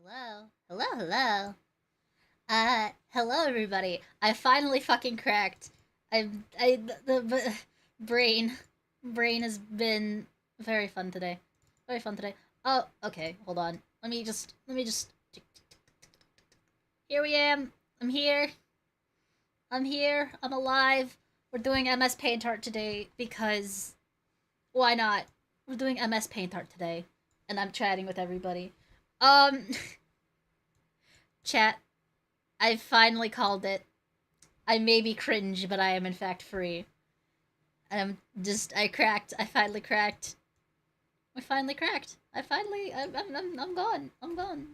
Hello. Hello, hello. Hello everybody. I finally fucking cracked. The brain brain has been very fun today. Very fun today. Oh, okay. Hold on. Let me just here we am. I'm here. I'm here. I'm alive. We're doing MS Paint Art today because why not? We're doing MS Paint Art today and I'm chatting with everybody. Um chat, I finally called it. I may be cringe, but I am in fact free. I cracked. I finally cracked. I finally cracked. I'm gone. I'm gone.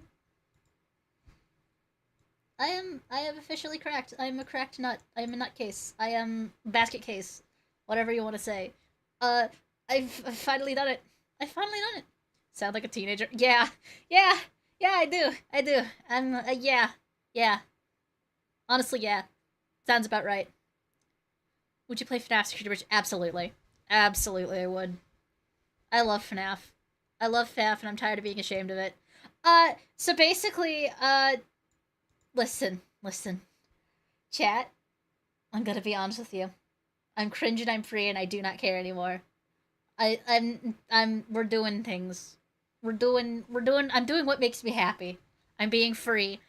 I have officially cracked. I am a cracked nut. I am a nutcase. I am basket case. Whatever you want to say. Uh, I've finally done it. I've finally done it. Sound like a teenager? Yeah. Yeah. Yeah, I do. I do. Yeah. Yeah. Honestly, yeah. Sounds about right. Would you play FNAF Security Breach? Absolutely. Absolutely, I would. I love FNAF. I love FNAF, and I'm tired of being ashamed of it. So basically, listen. Chat, I'm gonna be honest with you. I'm cringe and I'm free, and I do not care anymore. we're doing things. I'm doing what makes me happy. I'm being free.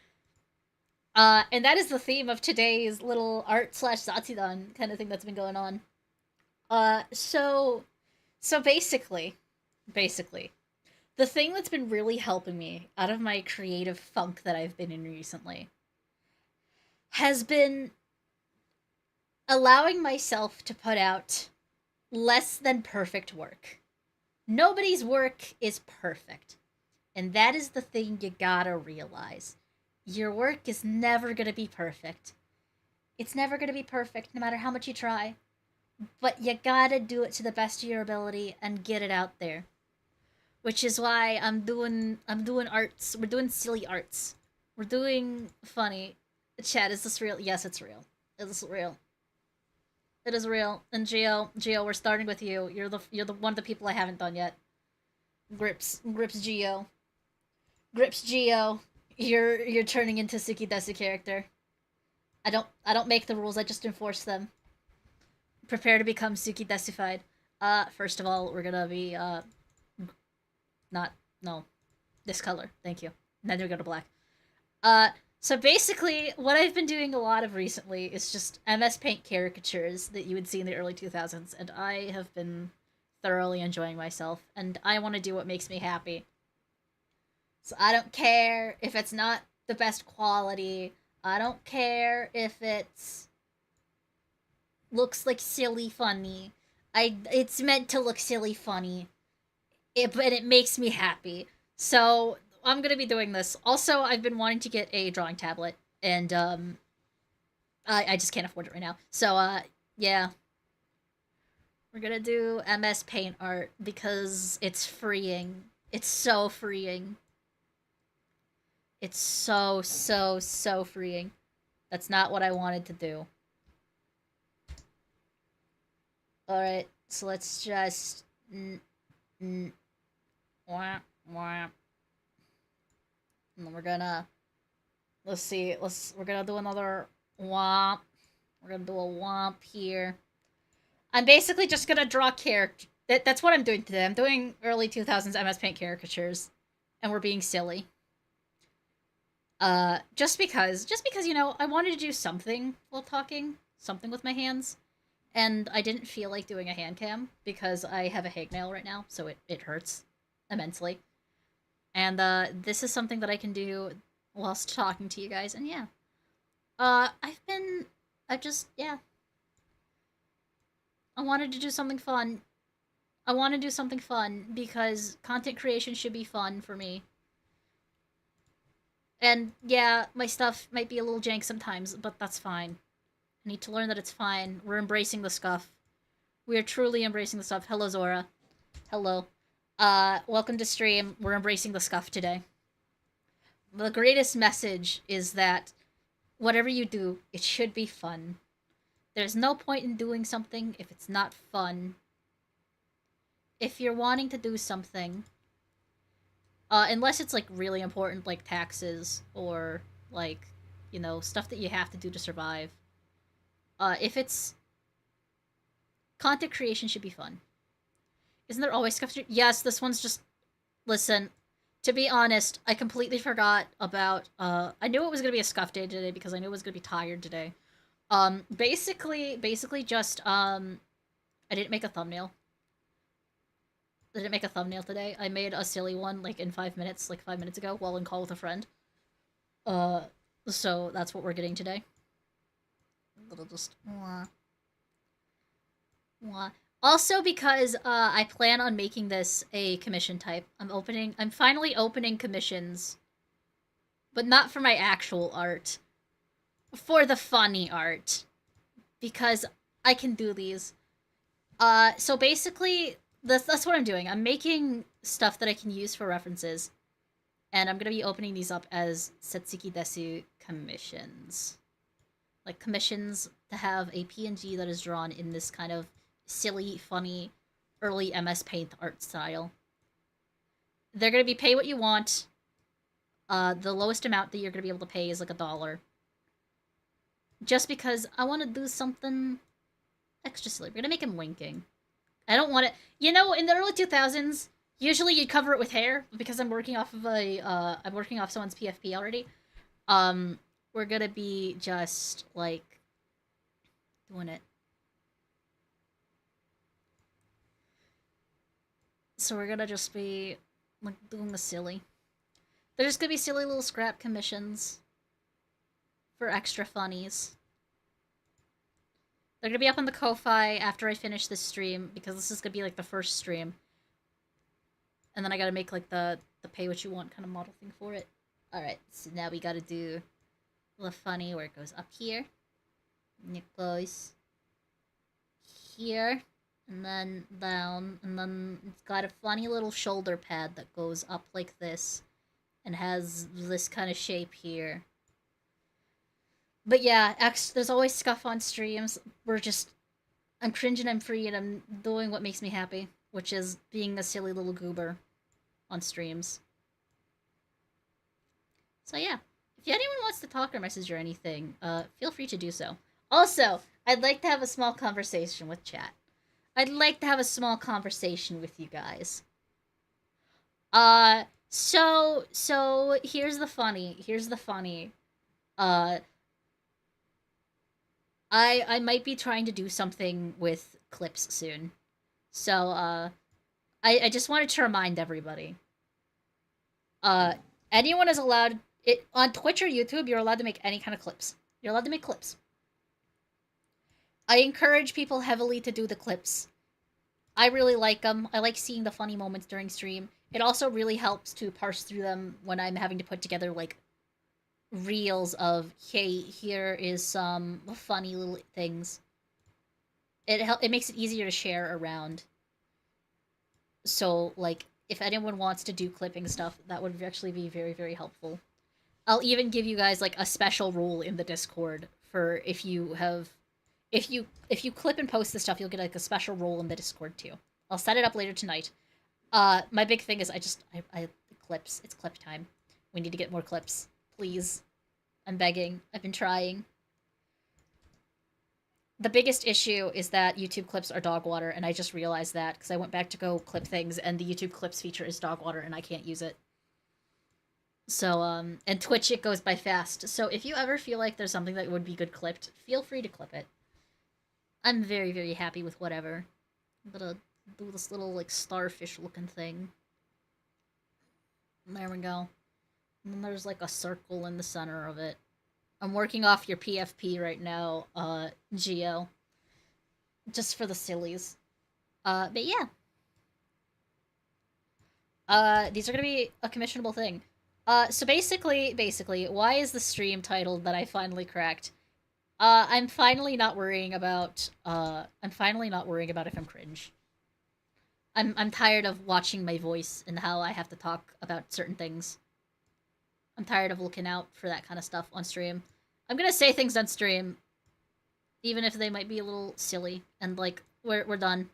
And that is the theme of today's little art slash Zatsudan kind of thing that's been going on. So basically, the thing that's been really helping me out of my creative funk that I've been in recently has been allowing myself to put out less than perfect work. Nobody's work is perfect. And that is the thing you gotta realize. Your work is never gonna be perfect. It's never gonna be perfect, no matter how much you try. But you gotta do it to the best of your ability and get it out there. Which is why I'm doing arts. We're doing silly arts. We're doing funny. Chat, is this real? Yes, it's real. Is this real? It is real. And Geo, we're starting with you. You're the one of the people I haven't done yet. Grips Geo. You're turning into Suki Desu character. I don't make the rules. I just enforce them. Prepare to become Suki Desufied. First of all, we're gonna be not no this color. Thank you. Then we go to black. Uh, so basically, what I've been doing a lot of recently is just MS Paint caricatures that you would see in the early 2000s, and I have been thoroughly enjoying myself, and I want to do what makes me happy. So I don't care if it's not the best quality. I don't care if it's looks like silly funny. It's meant to look silly funny. But it makes me happy. So I'm gonna be doing this. Also, I've been wanting to get a drawing tablet, and I just can't afford it right now. So yeah, we're gonna do MS Paint art because it's freeing. It's so freeing. It's so freeing. That's not what I wanted to do. All right, so let's just wah, wah. And then we're gonna let's see. We're gonna do another womp. We're gonna do a womp here. I'm basically just gonna draw character. That's what I'm doing today. I'm doing early 2000s MS Paint caricatures, and we're being silly. Just because I wanted to do something while talking, something with my hands, and I didn't feel like doing a hand cam because I have a hangnail right now, so it hurts immensely. And this is something that I can do whilst talking to you guys, and yeah. I've been I just yeah. I wanted to do something fun. I want to do something fun because content creation should be fun for me. And yeah, my stuff might be a little jank sometimes, but that's fine. I need to learn that it's fine. We're embracing the scuff. We are truly embracing the stuff. Hello, Zora. Hello. Welcome to stream. We're embracing the scuff today. The greatest message is that whatever you do, it should be fun. There's no point in doing something if it's not fun. If you're wanting to do something, Unless it's, like, really important, like taxes or, like, you know, stuff that you have to do to survive. If it's... Content creation should be fun. Isn't there always stuff to... Yes, this one's just... Listen, to be honest, I completely forgot about, I knew it was gonna be a scuff day today because I knew I was gonna be tired today. Basically just, I didn't make a thumbnail. I didn't make a thumbnail today. I made a silly one, like, in 5 minutes, like 5 minutes ago, while in call with a friend. Uh, so that's what we're getting today. Little just... Mwah. Mwah. Also because, I plan on making this a commission type. I'm finally opening commissions. But not for my actual art. For the funny art. Because I can do these. So basically, that's what I'm doing. I'm making stuff that I can use for references. And I'm gonna be opening these up as Setsuki Desu commissions. Like, commissions to have a PNG that is drawn in this kind of silly, funny, early MS Paint art style. They're gonna be pay what you want. The lowest amount that you're gonna be able to pay is like $1. Just because I want to do something extra silly. We're gonna make him winking. I don't want it. You know, in the early 2000s, usually you'd cover it with hair, but because I'm working off of I'm working off someone's PFP already. We're gonna be just like doing it. So we're gonna just be like doing the silly. There's just gonna be silly little scrap commissions for extra funnies. They're gonna be up on the Kofi after I finish this stream, because this is gonna be like the first stream. And then I gotta make like the pay what you want kind of model thing for it. Alright, so now we gotta do the funny where it goes up here. And it goes here. And then down. And then it's got a funny little shoulder pad that goes up like this. And has this kind of shape here. But yeah, there's always scuff on streams. I'm cringing, I'm free, and I'm doing what makes me happy. Which is being a silly little goober on streams. So yeah, if anyone wants to talk or message or anything, feel free to do so. Also, I'd like to have a small conversation with chat. I'd like to have a small conversation with you guys. So here's the funny. I might be trying to do something with clips soon. So, I just wanted to remind everybody. Anyone is allowed... on Twitch or YouTube, you're allowed to make any kind of clips. You're allowed to make clips. I encourage people heavily to do the clips. I really like them. I like seeing the funny moments during stream. It also really helps to parse through them when I'm having to put together, like, reels of, hey, here is some funny little things. It makes it easier to share around. So, like, if anyone wants to do clipping stuff, that would actually be very, very helpful. I'll even give you guys, like, a special rule in the Discord for if you clip and post the stuff, you'll get, like, a special role in the Discord, too. I'll set it up later tonight. My big thing is I clips. It's clip time. We need to get more clips. Please. I'm begging. I've been trying. The biggest issue is that YouTube clips are dog water, and I just realized that because I went back to go clip things, and the YouTube clips feature is dog water, and I can't use it. So, and Twitch, it goes by fast. So if you ever feel like there's something that would be good clipped, feel free to clip it. I'm very, very happy with whatever. I'm gonna do this little, like, starfish-looking thing. There we go. And then there's, like, a circle in the center of it. I'm working off your PFP right now, Geo. Just for the sillies. But yeah. These are gonna be a commissionable thing. So basically, why is the stream titled that I finally cracked? I'm finally not worrying about if I'm cringe. I'm tired of watching my voice and how I have to talk about certain things. I'm tired of looking out for that kind of stuff on stream. I'm gonna say things on stream, even if they might be a little silly, and, like, we're done.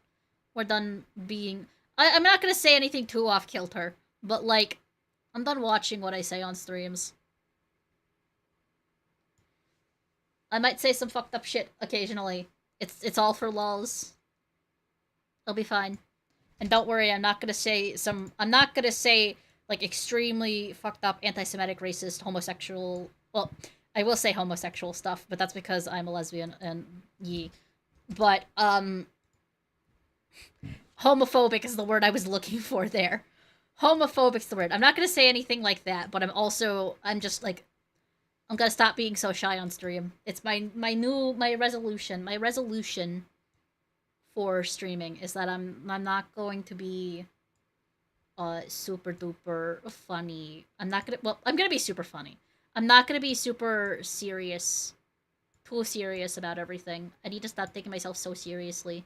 We're done being... I'm not gonna say anything too off-kilter, but, like, I'm done watching what I say on streams. I might say some fucked up shit occasionally. It's all for lols. It'll be fine. And don't worry, I'm not gonna say like extremely fucked up anti-Semitic, racist, homosexual. Well, I will say homosexual stuff, but that's because I'm a lesbian and ye. But homophobic is the word I was looking for there. Homophobic's the word. I'm not gonna say anything like that, but I'm just like I'm gonna stop being so shy on stream. It's my resolution. My resolution for streaming is that I'm not going to be super duper funny. I'm gonna be super funny. I'm not gonna be super serious, too serious about everything. I need to stop taking myself so seriously.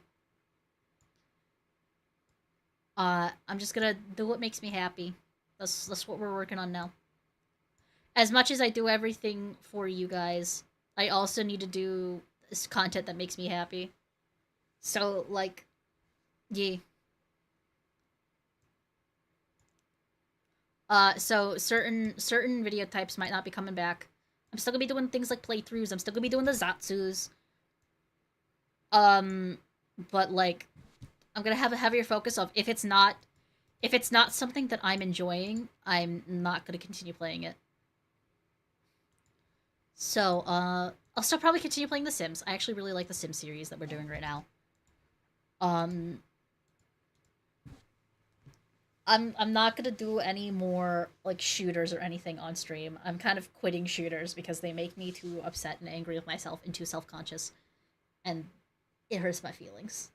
I'm just gonna do what makes me happy. That's what we're working on now. As much as I do everything for you guys, I also need to do this content that makes me happy. So like, yeah. So certain video types might not be coming back. I'm still gonna be doing things like playthroughs. I'm still gonna be doing the Zatsus. But like, I'm gonna have a heavier focus of if it's not something that I'm enjoying, I'm not gonna continue playing it. So, I'll still probably continue playing The Sims. I actually really like the Sims series that we're doing right now. Um, I'm not gonna do any more like shooters or anything on stream. I'm kind of quitting shooters because they make me too upset and angry with myself and too self-conscious, and it hurts my feelings.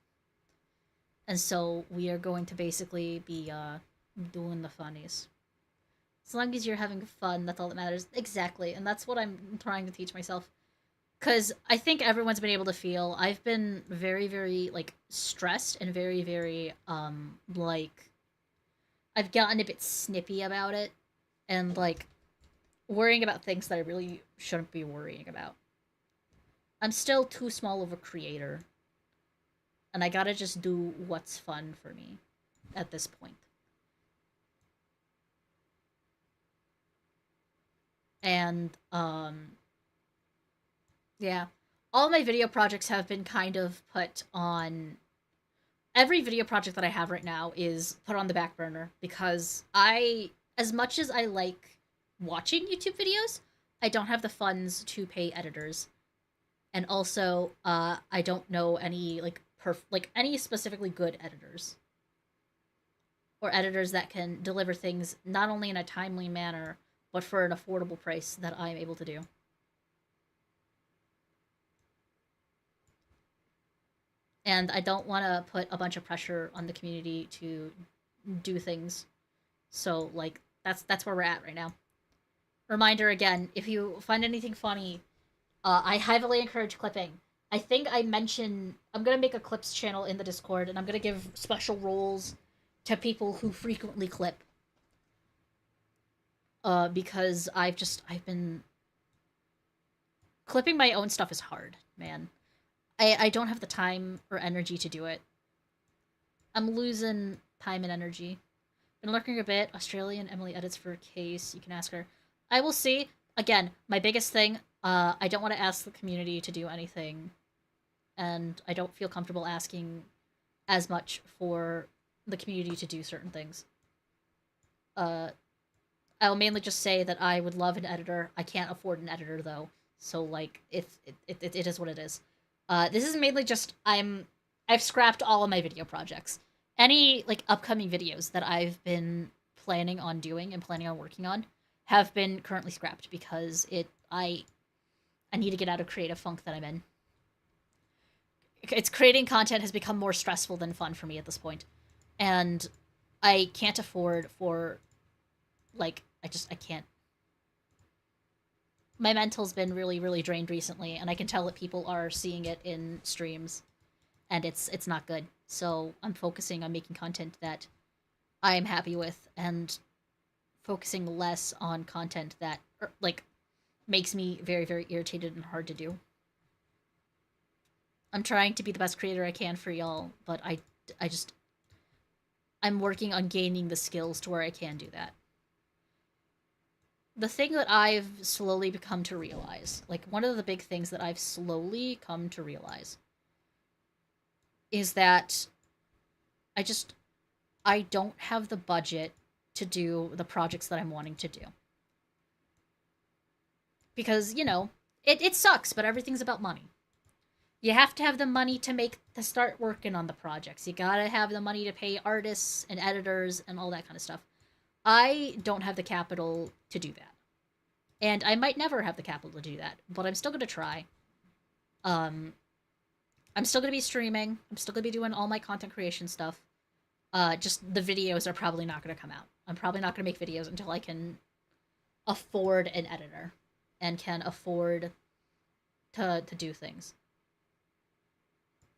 And so we are going to basically be doing the funnies. As long as you're having fun, that's all that matters. Exactly, and that's what I'm trying to teach myself. Because I think everyone's been able to feel I've been very, very, like, stressed and very, very, like, I've gotten a bit snippy about it. And, like, worrying about things that I really shouldn't be worrying about. I'm still too small of a creator. And I gotta just do what's fun for me at this point. And, yeah. All my video projects have been kind of put on. Every video project that I have right now is put on the back burner because as much as I like watching YouTube videos, I don't have the funds to pay editors. And also, I don't know any, like, any specifically good editors. Or editors that can deliver things not only in a timely manner, but for an affordable price that I'm able to do. And I don't want to put a bunch of pressure on the community to do things. So like that's where we're at right now. Reminder again, if you find anything funny, I heavily encourage clipping. I think I mentioned I'm gonna make a clips channel in the Discord, and I'm gonna give special roles to people who frequently clip. Because I've been clipping my own stuff is hard, man. I don't have the time or energy to do it. I'm losing time and energy. Been lurking a bit. Australian Emily edits for case. You can ask her. I will see. Again, my biggest thing, I don't want to ask the community to do anything. And I don't feel comfortable asking as much for the community to do certain things. I'll mainly just say that I would love an editor. I can't afford an editor, though. So, like, it is what it is. This is mainly just, I've scrapped all of my video projects. Any, like, upcoming videos that I've been planning on doing and planning on working on have been currently scrapped because I need to get out of creative funk that I'm in. It's creating content has become more stressful than fun for me at this point. And I can't afford for, like, I can't. My mental's been really, really drained recently, and I can tell that people are seeing it in streams, and it's not good. So I'm focusing on making content that I'm happy with, and focusing less on content that, like, makes me very, very irritated and hard to do. I'm trying to be the best creator I can for y'all, but I'm working on gaining the skills to where I can do that. the thing that I've slowly become to realize, like one of the big things that I've slowly come to realize is that I just I don't have the budget to do the projects that I'm wanting to do. Because, it sucks, but everything's about money. You have to have the money to start working on the projects. You gotta have the money to pay artists and editors and all that kind of stuff. I don't have the capital to do that. And I might never have the capital to do that, but I'm still gonna try. Um, I'm still gonna be streaming. I'm still gonna be doing all my content creation stuff. Just the videos are probably not gonna come out. I'm probably not gonna make videos until I can afford an editor and can afford to do things.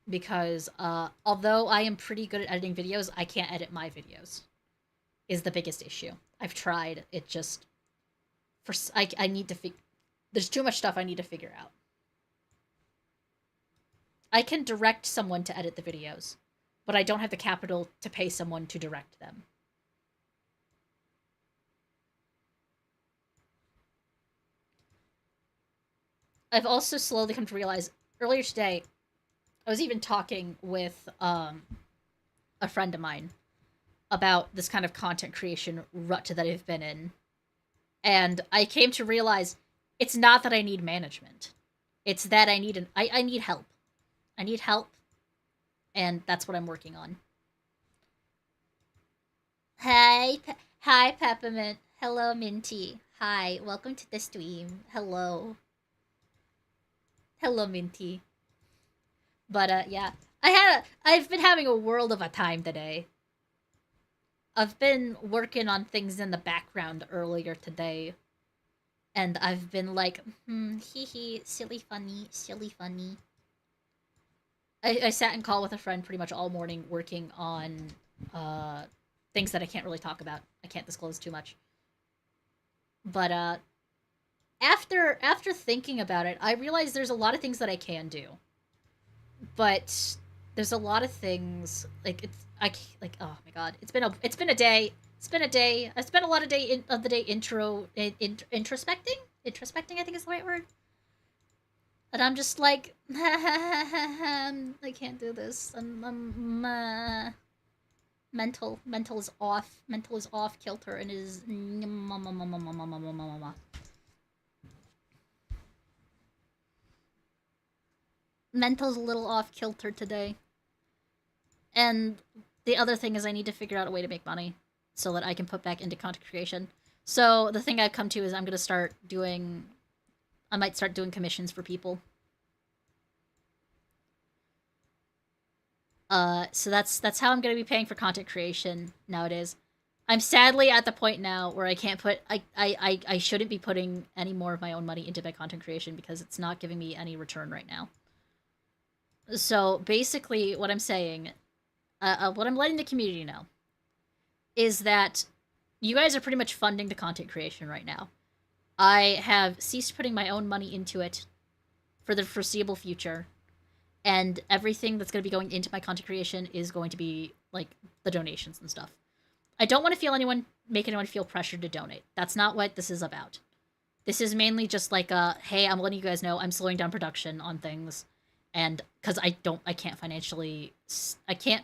Because although I am pretty good at editing videos, I can't edit my videos. Is the biggest issue. I've tried. It just I need to there's too much stuff I need to figure out. I can direct someone to edit the videos, but I don't have the capital to pay someone to direct them. I've also slowly come to realize earlier today, I was even talking with a friend of mine about this kind of content creation rut that I've been in. And I came to realize it's not that I need management. It's that I need I need help. I need help, and that's what I'm working on. Hi, Peppermint. Hello, Minty. Hi, welcome to the stream. Hello. Hello, Minty. But yeah, I've been having a world of a time today. I've been working on things in the background earlier today, and I've been like, hee hee, silly funny, silly funny. I sat in call with a friend pretty much all morning working on things that I can't really talk about. I can't disclose too much. But after thinking about it, I realized there's a lot of things that I can do. But there's a lot of things oh my god, it's been a day. It's been a day. I spent a lot of the day introspecting. Introspecting, I think is the right word. And I'm just like, I can't do this. Mental is off. Mental is off kilter and is mental's a little off kilter today. And the other thing is I need to figure out a way to make money so that I can put back into content creation. So the thing I've come to is I might start doing commissions for people. So that's how I'm gonna be paying for content creation nowadays. I'm sadly at the point now where I can't put I shouldn't be putting any more of my own money into my content creation because it's not giving me any return right now. So basically, what I'm saying, what I'm letting the community know, is that you guys are pretty much funding the content creation right now. I have ceased putting my own money into it for the foreseeable future, and everything that's going to be going into my content creation is going to be like the donations and stuff. I don't want to make anyone feel pressured to donate. That's not what this is about. This is mainly just like hey, I'm letting you guys know I'm slowing down production on things. And because I can't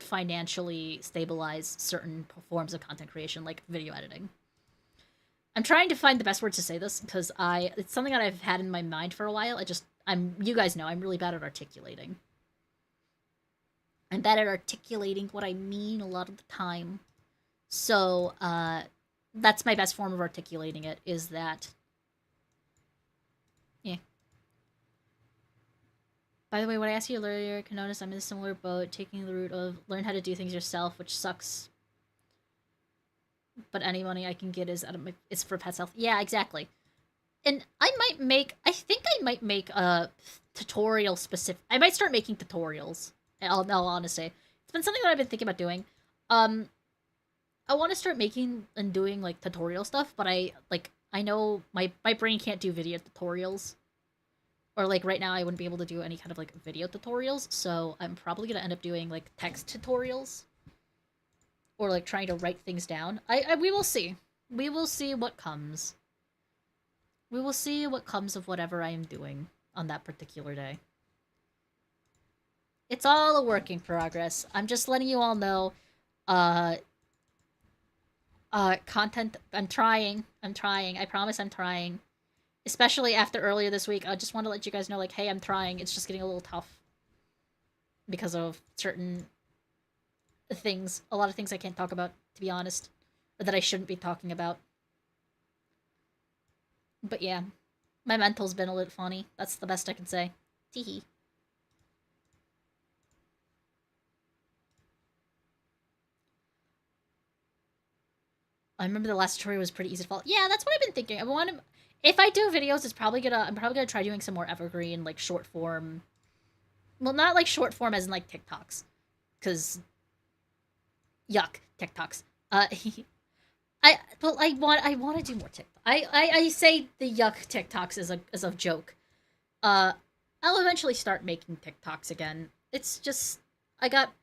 financially stabilize certain forms of content creation like video editing. I'm trying to find the best words to say this because it's something that I've had in my mind for a while. You guys know I'm really bad at articulating. I'm bad at articulating what I mean a lot of the time. So that's my best form of articulating it, is that By the way, what I asked you earlier, can notice I'm in a similar boat, taking the route of learn how to do things yourself, which sucks. But any money I can get it's for pet health. Yeah, exactly. And I think I might make a tutorial specific. I might start making tutorials. In all honesty, it's been something that I've been thinking about doing. I want to start making and doing like tutorial stuff, but I know my brain can't do video tutorials. Or, like, right now I wouldn't be able to do any kind of, like, video tutorials, so I'm probably gonna end up doing, like, text tutorials. Or, like, trying to write things down. We will see. We will see what comes. We will see what comes of whatever I am doing on that particular day. It's all a work in progress. I'm just letting you all know, uh, content. I'm trying. I'm trying. I promise I'm trying. Especially after earlier this week, I just want to let you guys know, like, hey, I'm trying. It's just getting a little tough because of certain things. A lot of things I can't talk about, to be honest, or that I shouldn't be talking about. But yeah, my mental's been a little funny. That's the best I can say. Teehee. I remember the last tutorial was pretty easy to follow. Yeah, that's what I've been thinking. I want to. If I do videos, I'm probably gonna try doing some more evergreen, like short form. Well, not like short form as in like TikToks, because yuck, TikToks. I want to do more TikTok. I say the yuck TikToks as a joke. Uh, I'll eventually start making TikToks again. It's just I got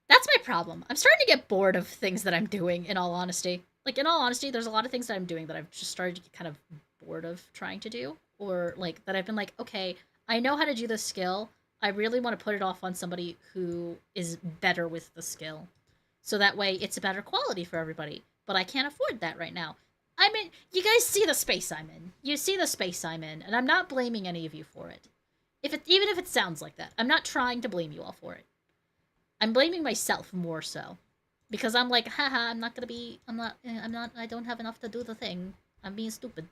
that's my problem. I'm starting to get bored of things that I'm doing, in all honesty. Like, in all honesty, there's a lot of things that I'm doing that I've just started to get kind of bored of trying to do. Or, like, that I've been like, okay, I know how to do this skill. I really want to put it off on somebody who is better with the skill. So that way it's a better quality for everybody. But I can't afford that right now. I mean, you guys see the space I'm in. You see the space I'm in, and I'm not blaming any of you for it. Even if it sounds like that, I'm not trying to blame you all for it. I'm blaming myself more so. Because I'm like, haha, I don't have enough to do the thing. I'm being stupid.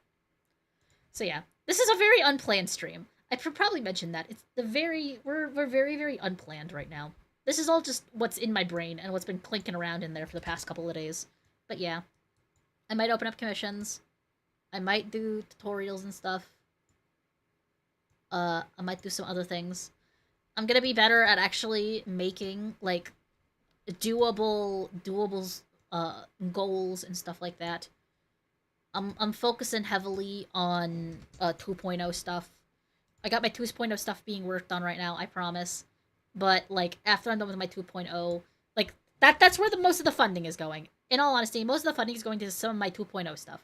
So yeah, this is a very unplanned stream. I probably mentioned that. We're very, very unplanned right now. This is all just what's in my brain and what's been clinking around in there for the past couple of days. But yeah, I might open up commissions. I might do tutorials and stuff. I might do some other things. I'm gonna be better at actually making, like, doable goals and stuff like that. I'm focusing heavily on 2.0 stuff. I got my 2.0 stuff being worked on right now, I promise. But like after I'm done with my 2.0, like that's where the most of the funding is going. In all honesty, most of the funding is going to some of my 2.0 stuff.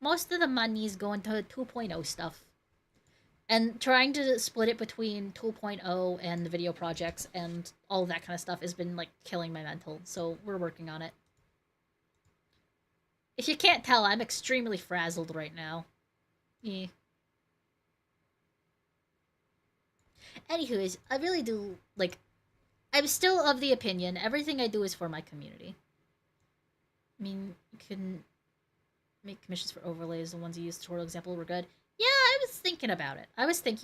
Most of the money is going to 2.0 stuff. And trying to split it between 2.0 and the video projects and all that kind of stuff has been, like, killing my mental. So we're working on it. If you can't tell, I'm extremely frazzled right now. Yeah. Anywho's, I really do, like, I'm still of the opinion everything I do is for my community. I mean, you can make commissions for overlays. The ones you used tutorial example were good. Yeah, I was thinking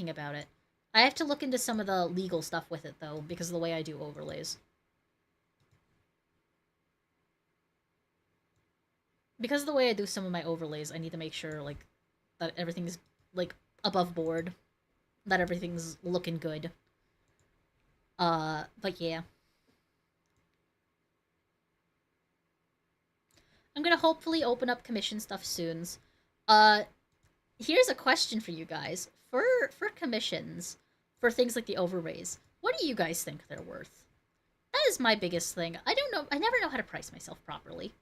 about it. I have to look into some of the legal stuff with it, though, because of the way I do overlays. Because of the way I do some of my overlays, I need to make sure, like, that everything's, like, above board. That everything's looking good. But yeah. I'm gonna hopefully open up commission stuff soon. Uh, Here's a question for you guys. For commissions, for things like the overlays, what do you guys think they're worth? That is my biggest thing. I don't know. I never know how to price myself properly.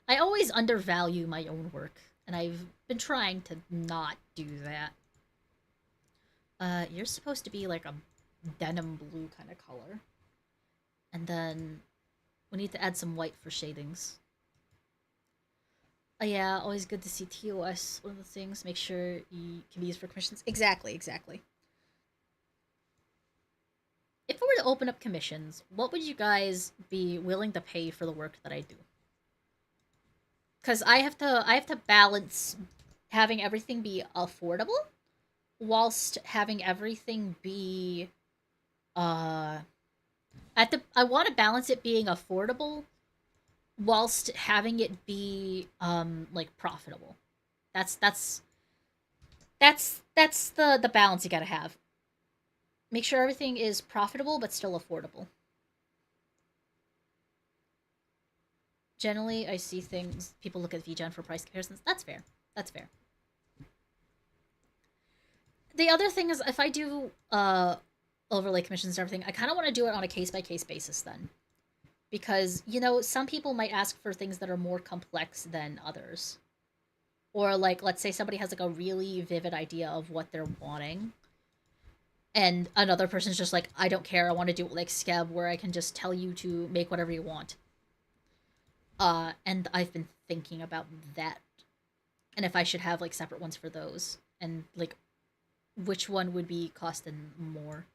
I always undervalue my own work, and I've been trying to not do that. You're supposed to be like a denim blue kind of color. And then we need to add some white for shadings. Yeah, always good to see TOS. One of the things, make sure you can be used for commissions. Exactly, exactly. If I were to open up commissions, what would you guys be willing to pay for the work that I do? Because I have to balance having everything be affordable whilst having everything be I want to balance it being affordable whilst having it be like profitable. That's that's the balance you gotta have. Make sure everything is profitable but still affordable. Generally, I see things people look at VGen for price comparisons. That's fair. That's fair. The other thing is if I do overlay commissions and everything, I kind of want to do it on a case by case basis then. Because, you know, some people might ask for things that are more complex than others. Or, like, let's say somebody has, like, a really vivid idea of what they're wanting, and another person's just like, I don't care, I want to do it like Skeb, where I can just tell you to make whatever you want. And I've been thinking about that, and if I should have, like, separate ones for those, and, like, which one would be costing more.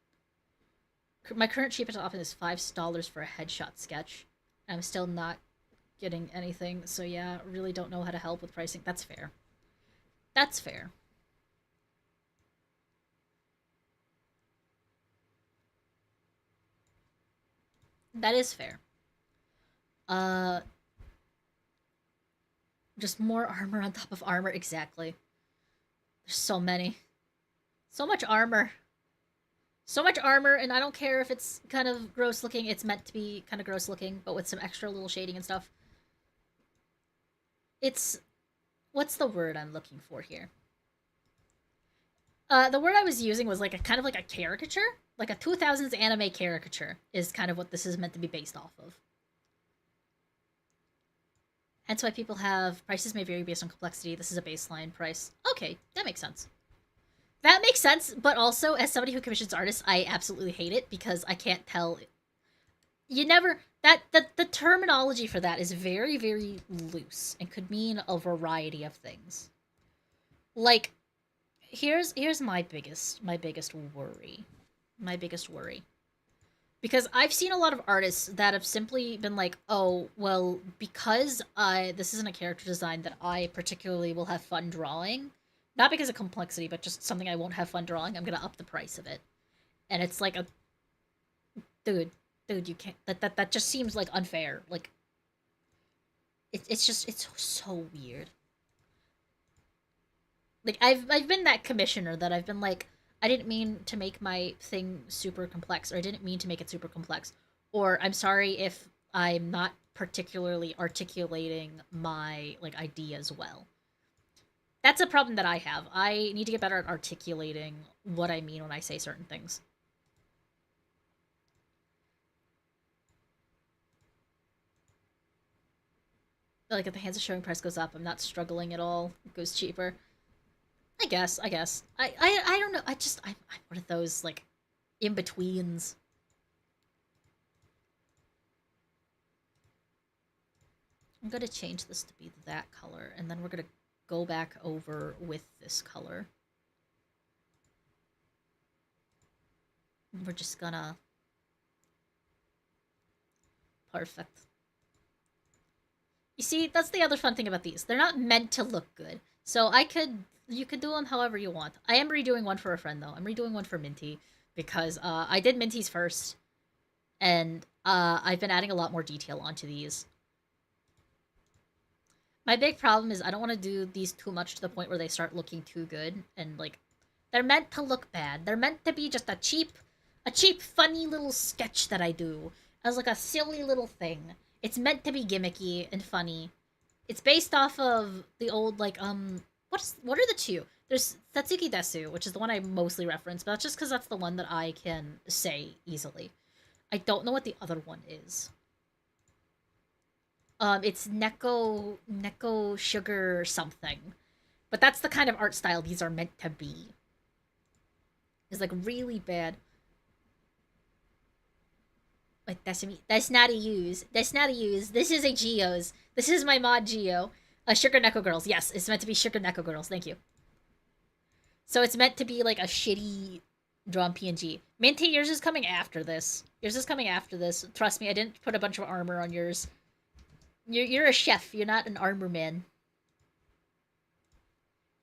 My current cheapest option is $5 for a headshot sketch. I'm still not getting anything, so yeah, really don't know how to help with pricing. That's fair. That's fair. That is fair. Uh, just more armor on top of armor, exactly. There's so many. So much armor. So much armor, and I don't care if it's kind of gross looking. It's meant to be kind of gross looking, but with some extra little shading and stuff. It's... What's the word I'm looking for here? The word I was using was like a kind of like a caricature? Like a 2000s anime caricature is kind of what this is meant to be based off of. Hence why people have prices may vary based on complexity. This is a baseline price. Okay, that makes sense. That makes sense, but also, as somebody who commissions artists, I absolutely hate it because I can't tell. You never... The terminology for that is very, very loose and could mean a variety of things. Like, here's my biggest worry. My biggest worry. Because I've seen a lot of artists that have simply been like, oh, well, because this isn't a character design that I particularly will have fun drawing, not because of complexity, but just something I won't have fun drawing, I'm gonna up the price of it. And it's like a... Dude, you can't... That just seems, like, unfair. Like, it's just... It's so weird. Like, I've been that commissioner that I've been like, I didn't mean to make my thing super complex, or I didn't mean to make it super complex. Or I'm sorry if I'm not particularly articulating my, like, ideas well. That's a problem that I have. I need to get better at articulating what I mean when I say certain things. Like, if the hands of showing price goes up, I'm not struggling at all. It goes cheaper. I guess. I don't know. I'm one of those, like, in-betweens. I'm gonna change this to be that color, and then we're gonna go back over with this color. We're just gonna... Perfect. You see, that's the other fun thing about these. They're not meant to look good. So you could do them however you want. I am redoing one for a friend, though. I'm redoing one for Minty, because I did Minty's first, and I've been adding a lot more detail onto these. My big problem is I don't want to do these too much to the point where they start looking too good, and, like, they're meant to look bad. They're meant to be just a cheap, funny little sketch that I do as, like, a silly little thing. It's meant to be gimmicky and funny. It's based off of the old, like, what are the two? There's Satsuki Desu, which is the one I mostly reference, but that's just because that's the one that I can say easily. I don't know what the other one is. It's Neko Sugar something. But that's the kind of art style these are meant to be. It's, like, really bad. Like, that's not a use. That's not a use. This is a Geo's. This is my mod Geo. Sugar Neko Girls. Yes, it's meant to be Sugar Neko Girls. Thank you. So it's meant to be, like, a shitty drawn PNG. Minty, yours is coming after this. Yours is coming after this. Trust me, I didn't put a bunch of armor on yours. You're a chef. You're not an armor man.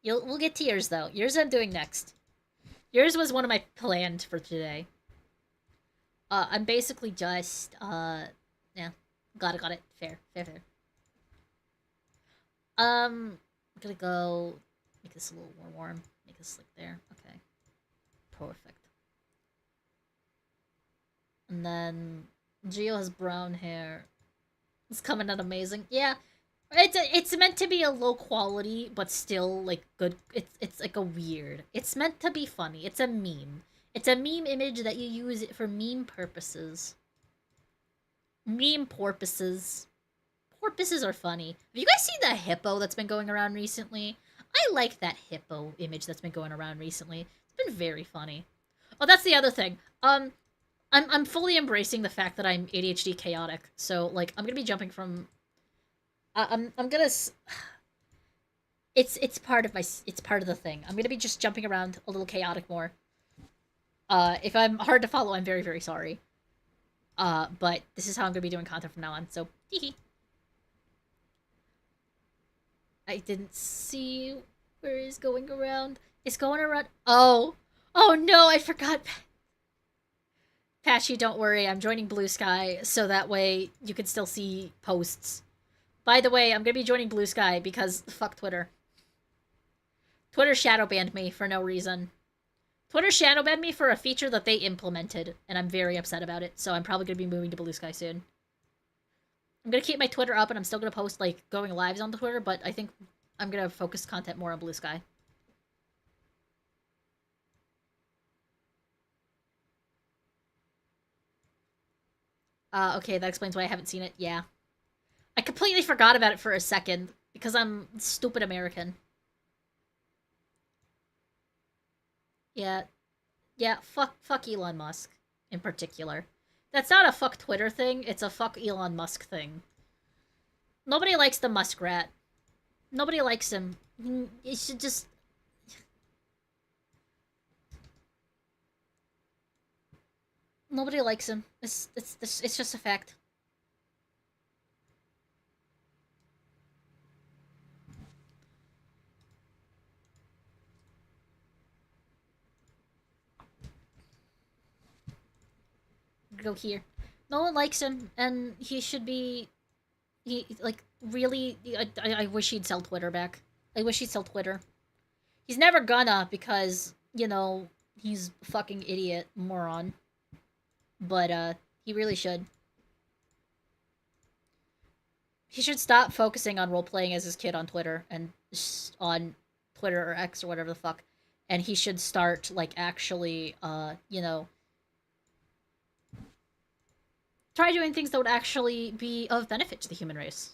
We'll get to yours, though. Yours I'm doing next. Yours was one of my planned for today. I'm basically just, yeah. Got it. Fair. I'm gonna go make this a little more warm. Make this like there. Okay. Perfect. And then Geo has brown hair. It's coming out amazing. Yeah. It's meant to be a low quality, but still, like, good. It's like a weird. It's meant to be funny. It's a meme. It's a meme image that you use it for meme purposes. Meme porpoises. Porpoises are funny. Have you guys seen that hippo that's been going around recently? I like that hippo image that's been going around recently. It's been very funny. Oh, that's the other thing. I'm fully embracing the fact that I'm ADHD chaotic. So like I'm gonna be jumping from. I'm gonna. It's part of my. It's part of the thing. I'm gonna be just jumping around a little chaotic more. If I'm hard to follow, I'm very sorry. But this is how I'm gonna be doing content from now on. So, hee. I didn't see where it's going around. It's going around. Oh, oh no! I forgot. Patchy, don't worry. I'm joining Blue Sky so that way you can still see posts. By the way, I'm gonna be joining Blue Sky because fuck Twitter. Twitter shadow banned me for no reason. Twitter shadow banned me for a feature that they implemented, and I'm very upset about it. So I'm probably gonna be moving to Blue Sky soon. I'm gonna keep my Twitter up, and I'm still gonna post like going lives on the Twitter, but I think I'm gonna focus content more on Blue Sky. Okay, that explains why I haven't seen it. Yeah. I completely forgot about it for a second, because I'm stupid American. Yeah. Yeah, fuck Elon Musk, in particular. That's not a fuck Twitter thing, it's a fuck Elon Musk thing. Nobody likes the muskrat. Nobody likes him. It should just... Nobody likes him. It's just a fact. Go here. No one likes him, and he should be... He, like, really... I wish he'd sell Twitter back. I wish he'd sell Twitter. He's never gonna, because, you know, he's a fucking idiot, moron. But, he really should. He should stop focusing on role-playing as his kid on Twitter, and on Twitter or X or whatever the fuck. And he should start, like, actually, you know, try doing things that would actually be of benefit to the human race.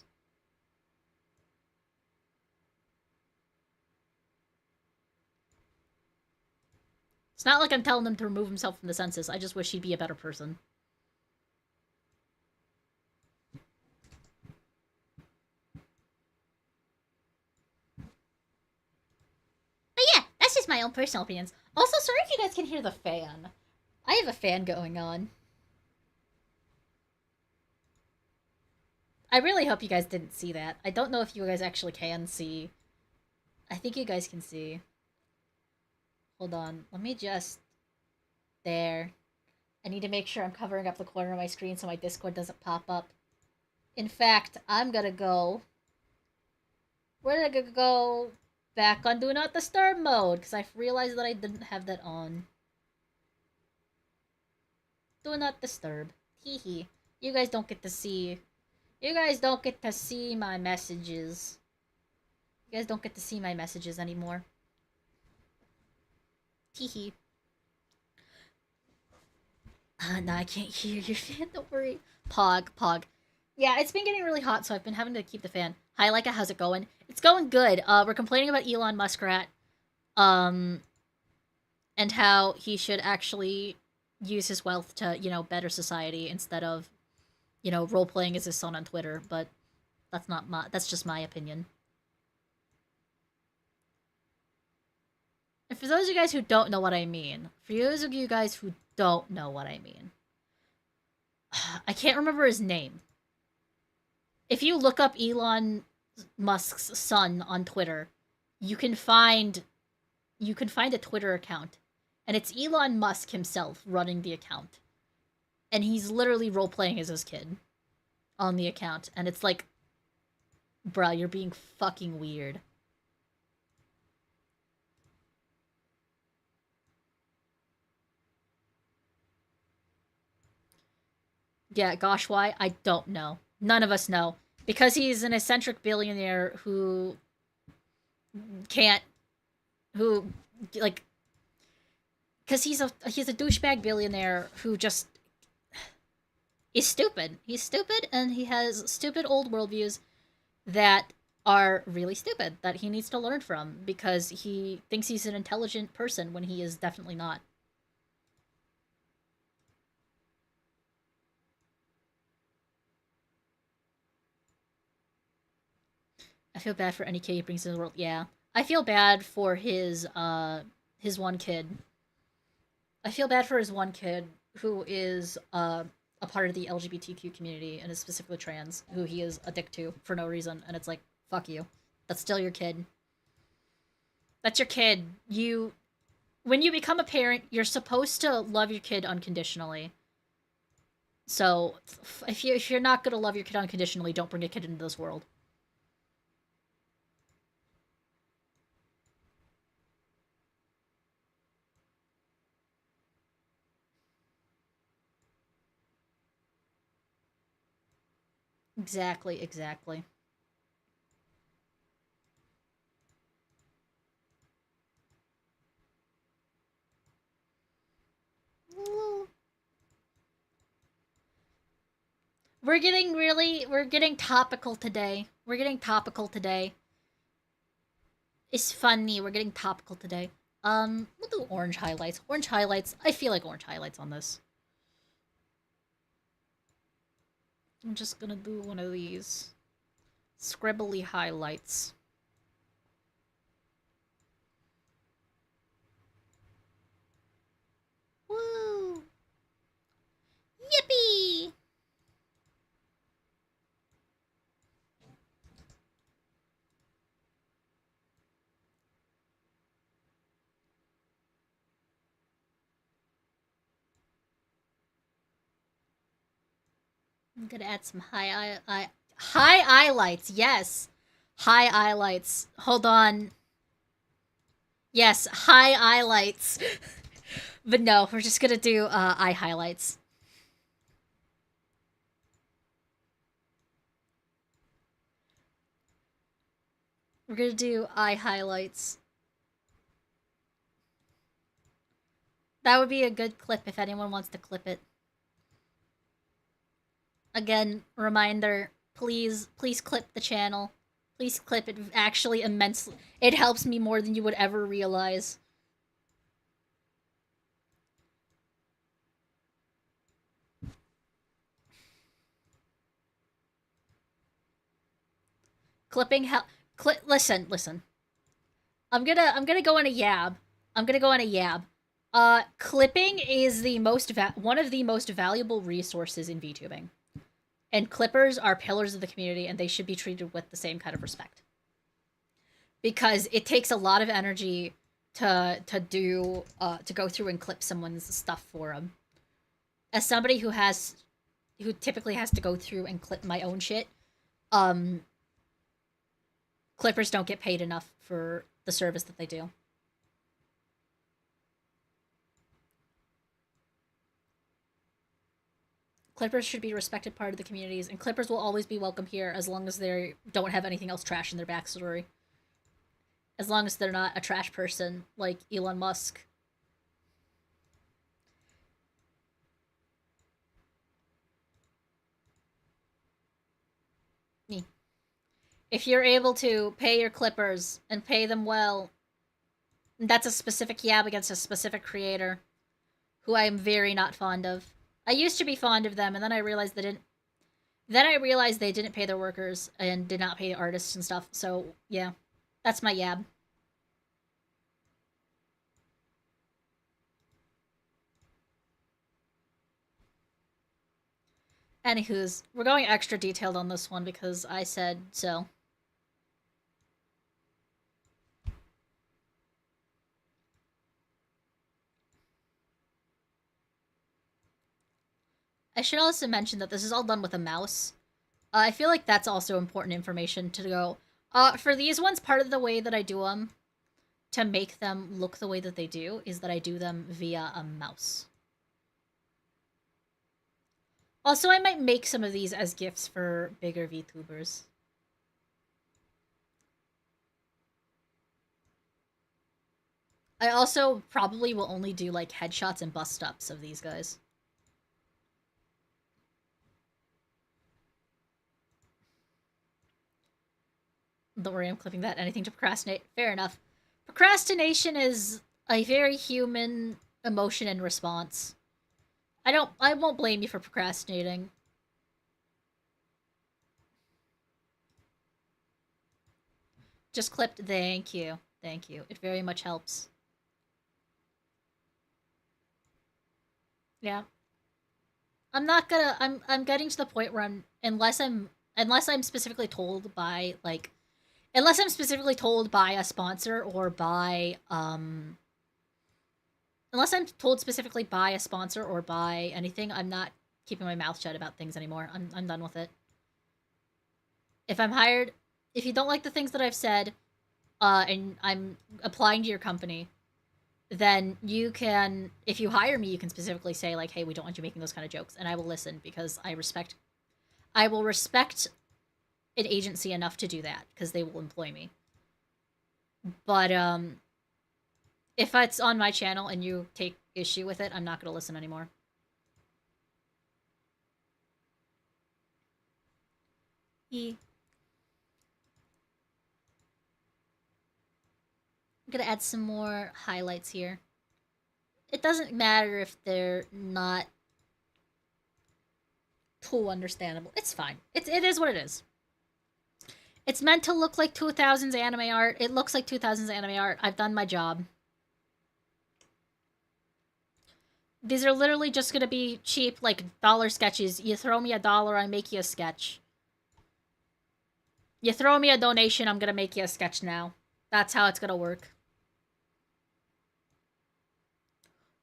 It's not like I'm telling him to remove himself from the census. I just wish he'd be a better person. But yeah, that's just my own personal opinions. Also, sorry if you guys can hear the fan. I have a fan going on. I really hope you guys didn't see that. I don't know if you guys actually can see. I think you guys can see. Hold on. Let me just... There. I need to make sure I'm covering up the corner of my screen so my Discord doesn't pop up. In fact, I'm gonna go... We're gonna go back on Do Not Disturb mode, because I realized that I didn't have that on. Do Not Disturb. Hehe. You guys don't get to see... You guys don't get to see my messages. You guys don't get to see my messages anymore. Teehee. No, I can't hear your fan, don't worry. Pog. Yeah, it's been getting really hot, so I've been having to keep the fan. Hi, Laika, how's it going? It's going good. We're complaining about Elon Muskrat. And how he should actually use his wealth to, you know, better society instead of, you know, role-playing as his son on Twitter, but that's just my opinion. And for those of you guys who don't know what I mean, I can't remember his name. If you look up Elon Musk's son on Twitter, you can find a Twitter account, and it's Elon Musk himself running the account. And he's literally role-playing as his kid on the account, and it's like, bruh, you're being fucking weird. Yeah, gosh, why? I don't know. None of us know. Because he's an eccentric billionaire who can't... Who, like... Because he's a douchebag billionaire who just... He's stupid. He's stupid, and he has stupid old worldviews that are really stupid that he needs to learn from because he thinks he's an intelligent person when he is definitely not. I feel bad for any kid he brings into the world. Yeah. I feel bad for his one kid. I feel bad for his one kid who is a part of the LGBTQ community and is specifically trans, who he is a dick to for no reason, and it's like, fuck you. That's still your kid. That's your kid. You when you become a parent, you're supposed to love your kid unconditionally. So if you're not gonna love your kid unconditionally, don't bring a kid into this world. Exactly, exactly. We're getting topical today. We're getting topical today. It's funny. We're getting topical today. We'll do orange highlights. Orange highlights. I feel like orange highlights on this. I'm just gonna do one of these scribbly highlights. Woo! Yippee! I'm gonna add some high highlights. Yes, high highlights. Hold on. Yes, high highlights. But no, we're just gonna do eye highlights. We're gonna do eye highlights. That would be a good clip if anyone wants to clip it. Again, reminder, please clip the channel. Please clip it actually immensely. It helps me more than you would ever realize. Clipping help. Listen. I'm gonna go on a yab. I'm gonna go on a yab. Clipping is one of the most valuable resources in VTubing, and clippers are pillars of the community, and they should be treated with the same kind of respect. Because it takes a lot of energy to go through and clip someone's stuff for them. As somebody who typically has to go through and clip my own shit, um, clippers don't get paid enough for the service that they do. Clippers should be a respected part of the communities, and clippers will always be welcome here as long as they don't have anything else trash in their backstory. As long as they're not a trash person like Elon Musk. If you're able to pay your clippers and pay them well, that's a specific yab against a specific creator who I am very not fond of. I used to be fond of them, and then I realized they didn't. Then I realized they didn't pay their workers and did not pay artists and stuff. So yeah, that's my yab. Anywho's, we're going extra detailed on this one because I said so. I should also mention that this is all done with a mouse. I feel like that's also important information to go. For these ones, part of the way that I do them to make them look the way that they do is that I do them via a mouse. Also, I might make some of these as gifts for bigger VTubers. I also probably will only do like headshots and bust ups of these guys. Don't worry, I'm clipping that. Anything to procrastinate. Fair enough. Procrastination is a very human emotion and response. I won't blame you for procrastinating. Just clipped. Thank you. Thank you. It very much helps. Yeah. I'm not gonna I'm getting to the point where unless I'm specifically told by like unless I'm specifically told by a sponsor or by unless I'm told specifically by a sponsor or by anything, I'm not keeping my mouth shut about things anymore. I'm done with it. If I'm hired, if you don't like the things that I've said, and I'm applying to your company, then you can, if you hire me, you can specifically say like, "Hey, we don't want you making those kind of jokes," and I will listen because I will respect an agency enough to do that because they will employ me. But if it's on my channel and you take issue with it, I'm not gonna listen anymore. I'm gonna add some more highlights here. It doesn't matter if they're not too understandable. It's fine. It is what it is. It's meant to look like 2000s anime art. It looks like 2000s anime art. I've done my job. These are literally just gonna be cheap, like, dollar sketches. You throw me $1, I make you a sketch. You throw me a donation, I'm gonna make you a sketch now. That's how it's gonna work.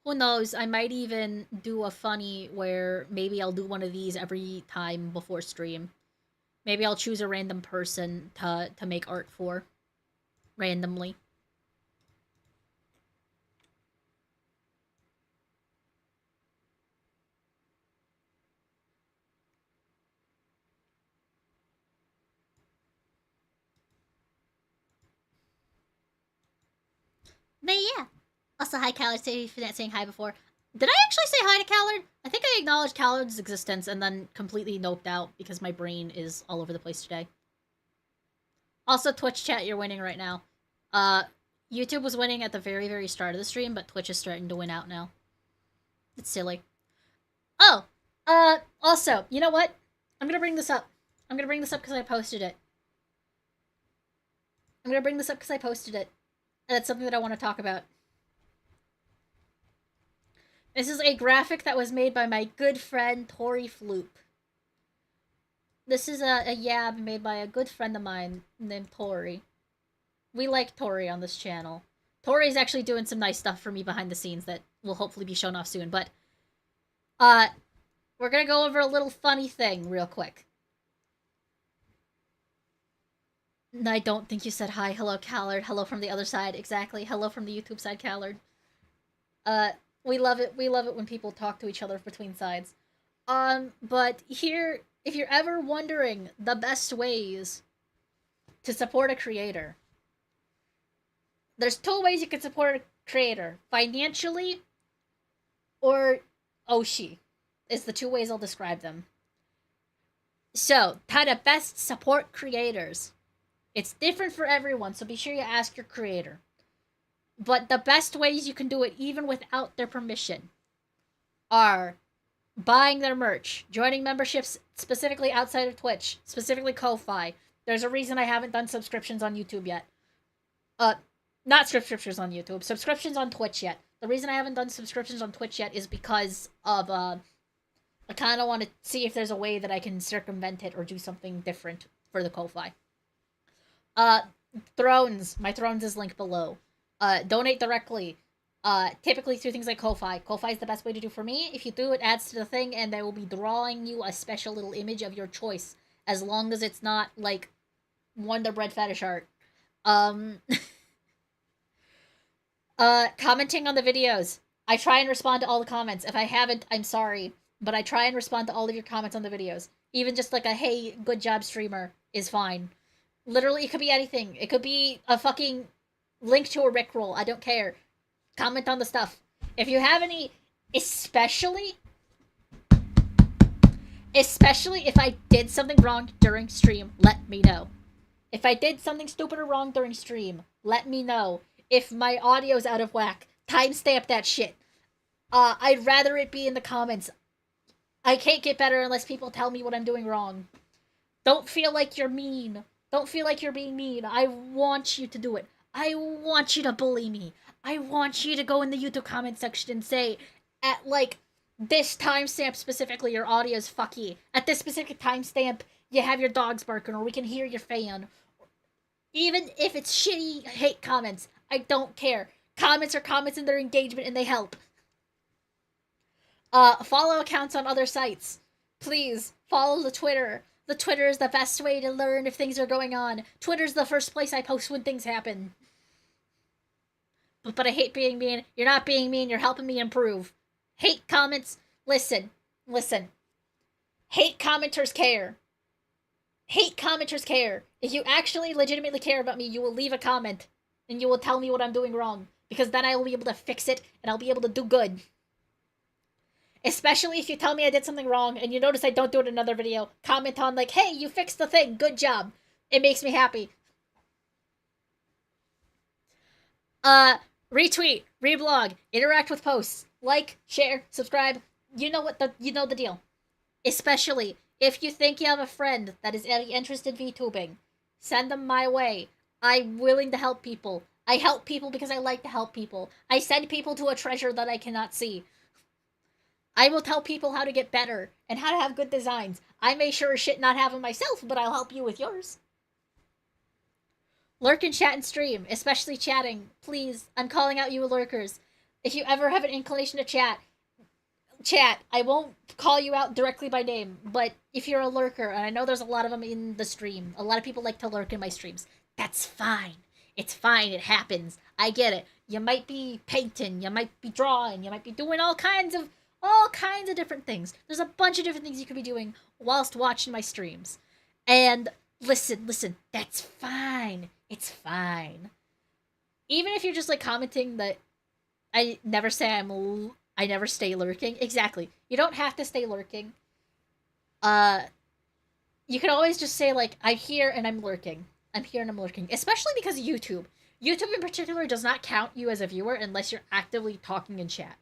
Who knows, I might even do a funny where maybe I'll do one of these every time before stream. Maybe I'll choose a random person to make art for. Randomly. But yeah. Also, hi, Callard. Thank you for not saying hi before. Did I actually say hi to Callard? I think I acknowledged Callard's existence and then completely noped out because my brain is all over the place today. Also, Twitch chat, you're winning right now. YouTube was winning at the very, very start of the stream, but Twitch is starting to win out now. It's silly. Oh! Also, you know what? I'm gonna bring this up. I'm gonna bring this up because I posted it. I'm gonna bring this up because I posted it. And it's something that I want to talk about. This is a graphic that was made by my good friend, Tori Floop. This is a yab made by a good friend of mine named Tori. We like Tori on this channel. Tori's actually doing some nice stuff for me behind the scenes that will hopefully be shown off soon, but we're gonna go over a little funny thing real quick. I don't think you said hi. Hello, Callard. Hello from the other side. Exactly. Hello from the YouTube side, Callard. We love it. We love it when people talk to each other between sides. But here, if you're ever wondering the best ways to support a creator, there's 2 ways you can support a creator. Financially or Oshi is the 2 ways I'll describe them. So, how to best support creators. It's different for everyone, so be sure you ask your creator. But the best ways you can do it, even without their permission, are buying their merch, joining memberships specifically outside of Twitch, specifically Kofi. There's a reason I haven't done subscriptions on YouTube yet. Not subscriptions on YouTube, subscriptions on Twitch yet. The reason I haven't done subscriptions on Twitch yet is because of, I kind of want to see if there's a way that I can circumvent it or do something different for the Kofi. Thrones. My Thrones is linked below. Donate directly. Typically through things like Kofi. Kofi is the best way to do for me. If you do, it adds to the thing, and they will be drawing you a special little image of your choice, as long as it's not, like, Wonder Bread fetish art. Commenting on the videos. I try and respond to all the comments. If I haven't, I'm sorry. But I try and respond to all of your comments on the videos. Even just like a, hey, good job, streamer, is fine. Literally, it could be anything. It could be a fucking link to a Rickroll. I don't care. Comment on the stuff. If you have any, especially if I did something wrong during stream, let me know. If I did something stupid or wrong during stream, let me know. If my audio's out of whack, timestamp that shit. I'd rather it be in the comments. I can't get better unless people tell me what I'm doing wrong. Don't feel like you're mean. Don't feel like you're being mean. I want you to do it. I want you to bully me. I want you to go in the YouTube comment section and say, at like this timestamp specifically, your audio's fucky. At this specific timestamp, you have your dogs barking, or we can hear your fan. Even if it's shitty hate comments, I don't care. Comments are comments and they're engagement and they help. Follow accounts on other sites. Please, follow the Twitter. The Twitter is the best way to learn if things are going on. Twitter's the first place I post when things happen. But I hate being mean. You're not being mean, you're helping me improve. Hate comments. Listen. Hate commenters care. Hate commenters care. If you actually legitimately care about me, you will leave a comment. And you will tell me what I'm doing wrong. Because then I will be able to fix it, and I'll be able to do good. Especially if you tell me I did something wrong, and you notice I don't do it in another video. Comment on like, hey, you fixed the thing, good job. It makes me happy. Retweet, reblog, interact with posts, like, share, subscribe. You know the deal. Especially if you think you have a friend that is interested in VTubing, send them my way. I'm willing to help people. I help people because I like to help people. I send people to a treasure that I cannot see. I will tell people how to get better and how to have good designs. I may sure as shit not have them myself, but I'll help you with yours. Lurk and chat and stream, especially chatting. Please, I'm calling out you lurkers. If you ever have an inclination to chat. I won't call you out directly by name, but if you're a lurker, and I know there's a lot of them in the stream, a lot of people like to lurk in my streams, that's fine. It's fine, it happens. I get it. You might be painting, you might be drawing, you might be doing all kinds of different things. There's a bunch of different things you could be doing whilst watching my streams. And listen, that's fine. It's fine. Even if you're just like commenting that I never stay lurking. Exactly. You don't have to stay lurking. You can always just say like, I'm here and I'm lurking. Especially because YouTube. YouTube in particular does not count you as a viewer unless you're actively talking in chat.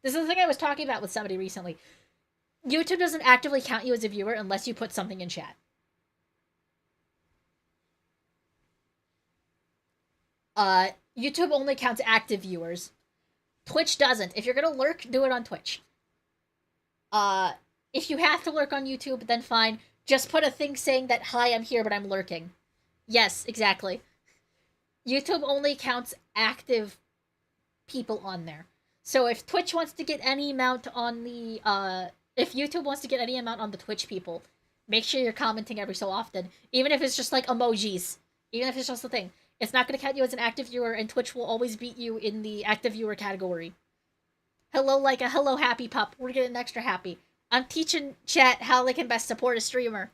This is the thing I was talking about with somebody recently. YouTube doesn't actively count you as a viewer unless you put something in chat. YouTube only counts active viewers. Twitch doesn't. If you're gonna lurk, do it on Twitch. If you have to lurk on YouTube, then fine. Just put a thing saying that, hi, I'm here, but I'm lurking. Yes, exactly. YouTube only counts active people on there. So if Twitch wants to get any amount on the, if YouTube wants to get any amount on the Twitch people, make sure you're commenting every so often. Even if it's just like emojis. Even if it's just a thing. It's not going to count you as an active viewer, and Twitch will always beat you in the active viewer category. Hello, Laika. Hello, Happy Pup. We're getting extra happy. I'm teaching chat how they can best support a streamer.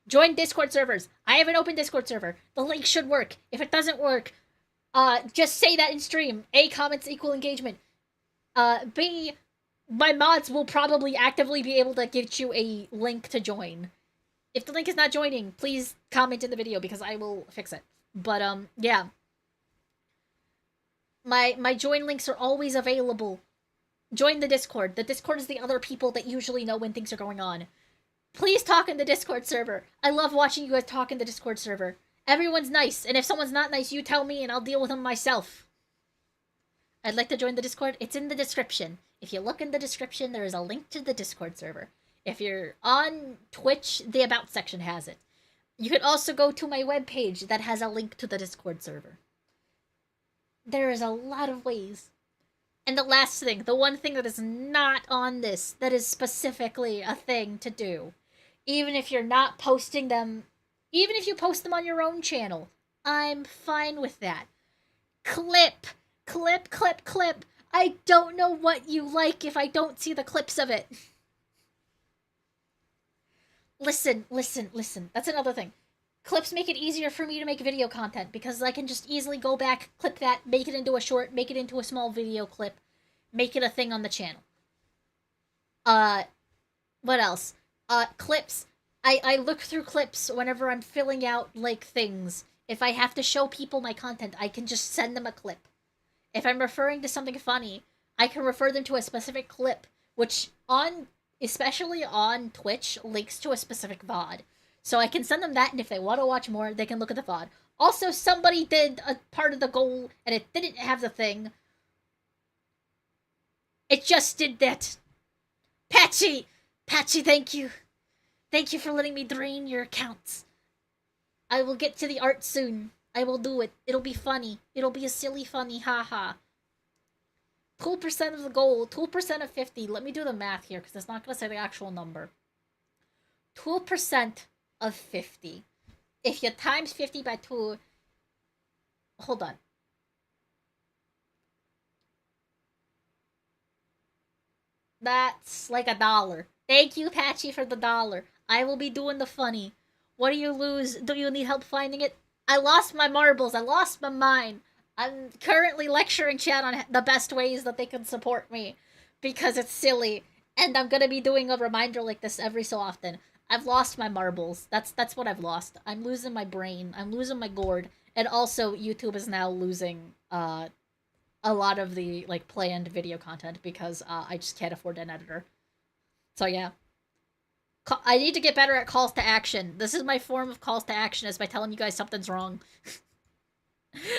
Join Discord servers. I have an open Discord server. The link should work. If it doesn't work, just say that in stream. A, comments equal engagement. B, my mods will probably actively be able to get you a link to join. If the link is not joining, please comment in the video because I will fix it. But, yeah. My join links are always available. Join the Discord. The Discord is the other people that usually know when things are going on. Please talk in the Discord server. I love watching you guys talk in the Discord server. Everyone's nice, and if someone's not nice, you tell me and I'll deal with them myself. I'd like to join the Discord. It's in the description. If you look in the description, there is a link to the Discord server. If you're on Twitch, the About section has it. You can also go to my webpage that has a link to the Discord server. There is a lot of ways. And the last thing, the one thing that is not on this, that is specifically a thing to do, even if you're not posting them, even if you post them on your own channel, I'm fine with that. Clip. I don't know what you like if I don't see the clips of it. Listen. That's another thing. Clips make it easier for me to make video content because I can just easily go back, clip that, make it into a short, make it into a small video clip, make it a thing on the channel. What else? Clips. I look through clips whenever I'm filling out, like, things. If I have to show people my content, I can just send them a clip. If I'm referring to something funny, I can refer them to a specific clip, which especially on Twitch, links to a specific VOD. So I can send them that, and if they want to watch more, they can look at the VOD. Also, somebody did a part of the goal, and it didn't have the thing. It just did that. Patchy! Patchy, thank you. Thank you for letting me drain your accounts. I will get to the art soon. I will do it. It'll be funny. It'll be a silly funny, haha. 2% of the goal, 2% of 50. Let me do the math here, because it's not going to say the actual number. 2% of 50. If you times 50 by 2... Hold on. That's like $1. Thank you, Patchy, for the $1. I will be doing the funny. What do you lose? Do you need help finding it? I lost my marbles. I lost my mind. I'm currently lecturing chat on the best ways that they can support me. Because it's silly. And I'm gonna be doing a reminder like this every so often. I've lost my marbles. That's what I've lost. I'm losing my brain. I'm losing my gourd. And also, YouTube is now losing, a lot of the, like, planned video content because, I just can't afford an editor. So, yeah. I need to get better at calls to action. This is my form of calls to action, is by telling you guys something's wrong.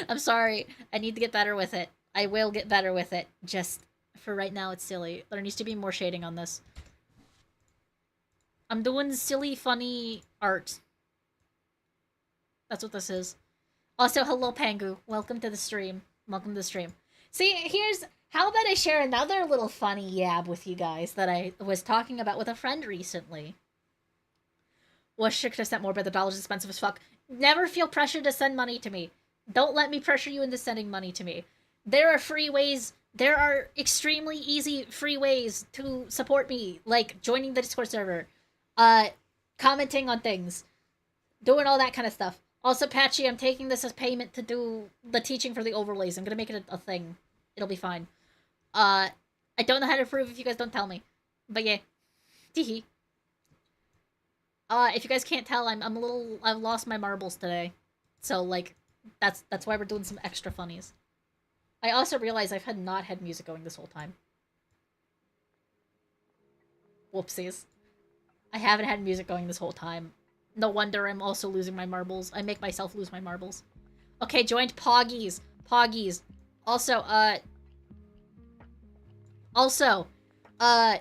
I'm sorry. I need to get better with it. I will get better with it. Just, for right now, it's silly. There needs to be more shading on this. I'm doing silly, funny art. That's what this is. Also, hello, Pangu. Welcome to the stream. Welcome to the stream. See, how about I share another little funny yab with you guys that I was talking about with a friend recently. Wish I could have sent more, but the dollar's expensive as fuck. Never feel pressure to send money to me. Don't let me pressure you into sending money to me. There are free ways. There are extremely easy free ways to support me, like joining the Discord server, commenting on things, doing all that kind of stuff. Also, Patchy, I'm taking this as payment to do the teaching for the overlays. I'm gonna make it a thing. It'll be fine. I don't know how to prove if you guys don't tell me. But yeah. Teehee. If you guys can't tell, I've lost my marbles today. So, like, that's why we're doing some extra funnies. I also realize I've not had music going this whole time. Whoopsies. I haven't had music going this whole time. No wonder I'm also losing my marbles. I make myself lose my marbles. Okay, joined Poggies. Poggies. Also,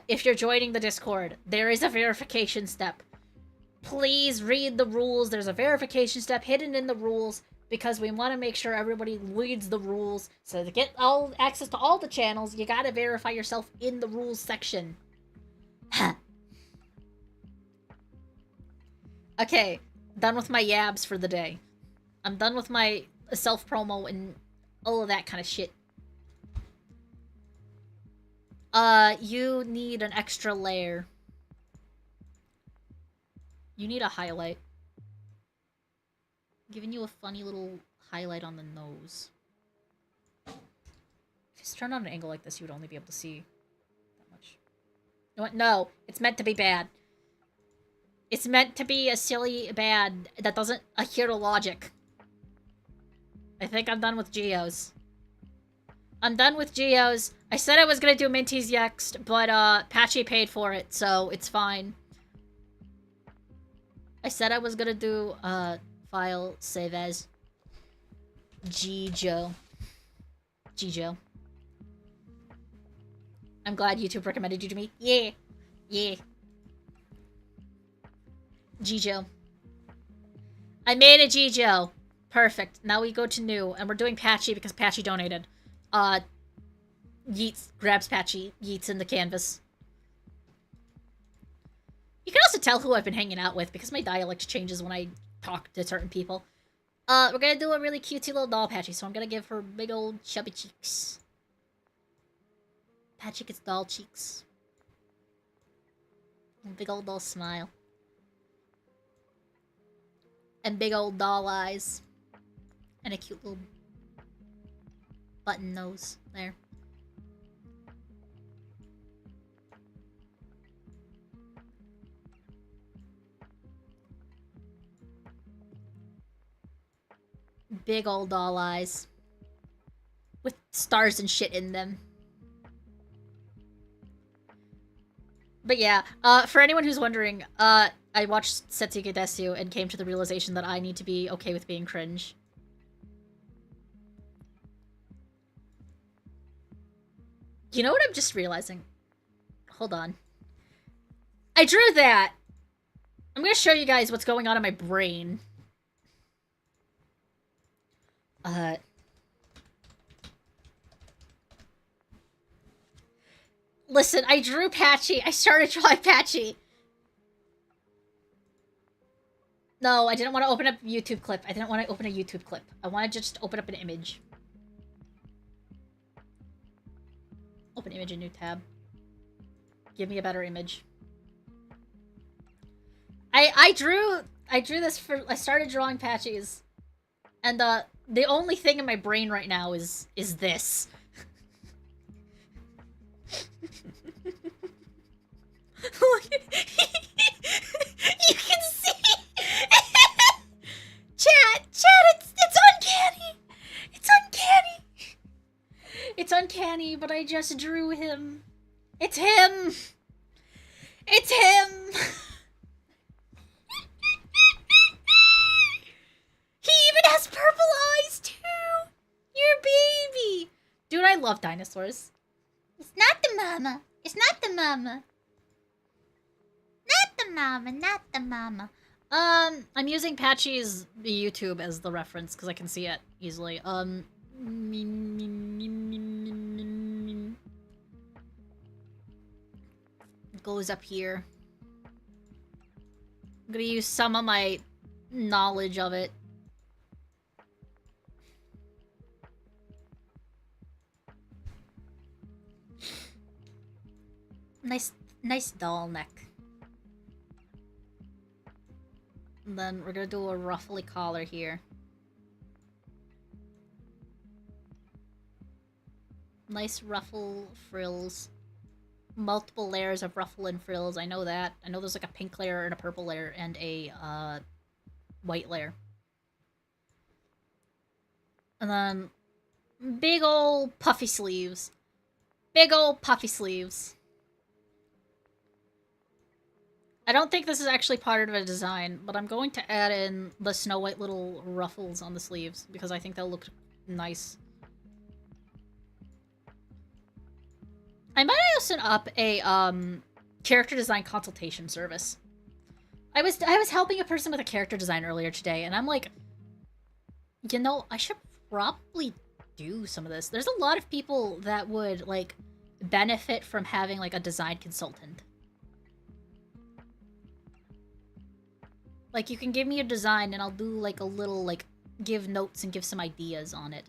if you're joining the Discord, there is a verification step. Please read the rules. There's a verification step hidden in the rules because we want to make sure everybody reads the rules. So to get all access to all the channels, you gotta verify yourself in the rules section. Okay, done with my yabs for the day. I'm done with my self-promo and all of that kind of shit. You need an extra layer. You need a highlight. I'm giving you a funny little highlight on the nose. Just turn on an angle like this, you would only be able to see that much. You know what? No, it's meant to be bad. It's meant to be a silly bad that doesn't adhere to logic. I think I'm done with Geos. I'm done with Geos. I said I was gonna do Minty's next, but Patchy paid for it, so it's fine. I said I was gonna do file save as Gjo. Gjo. I'm glad YouTube recommended you to me. Yeah. Yeah. Gjo. I made a Gjo. Perfect. Now we go to new, and we're doing Patchy because Patchy donated. Yeats grabs Patchy, yeets in the canvas. You can also tell who I've been hanging out with because my dialect changes when I talk to certain people. We're gonna do a really cutesy little doll Patchy, so I'm gonna give her big old chubby cheeks. Patchy gets doll cheeks. And big old doll smile. And big old doll eyes. And a cute little button nose there. big old doll eyes. With stars and shit in them. But yeah, for anyone who's wondering, I watched Setsuki Desu and came to the realization that I need to be okay with being cringe. You know what I'm just realizing? Hold on. I drew that! I'm gonna show you guys what's going on in my brain. Listen, I drew Patchy. I started drawing Patchy. No, I didn't want to open up a YouTube clip. I didn't want to open a YouTube clip. I wanted to just open up an image. Open image, a new tab. Give me a better image. I drew this for... I started drawing Patchies. And, the only thing in my brain right now is this. You can see. Chat, it's uncanny. It's uncanny. It's uncanny, but I just drew him. It's him. It's him. He even has purple eyes too. Your baby. Dude, I love dinosaurs. It's not the mama. It's not the mama. Not the mama, not the mama. I'm using Patchy's YouTube as the reference because I can see it easily. It goes up here. I'm gonna use some of my knowledge of it. Nice doll neck. And then we're gonna do a ruffly collar here. Nice ruffle frills. Multiple layers of ruffle and frills, I know that. I know there's like a pink layer and a purple layer and a white layer. And then big ol' puffy sleeves. Big ol' puffy sleeves. I don't think this is actually part of a design, but I'm going to add in the Snow White little ruffles on the sleeves because I think they'll look nice. I might also up a character design consultation service. I was helping a person with a character design earlier today, and I'm like, you know, I should probably do some of this. There's a lot of people that would like benefit from having like a design consultant. Like, you can give me a design and I'll do, like, a little, like, give notes and give some ideas on it.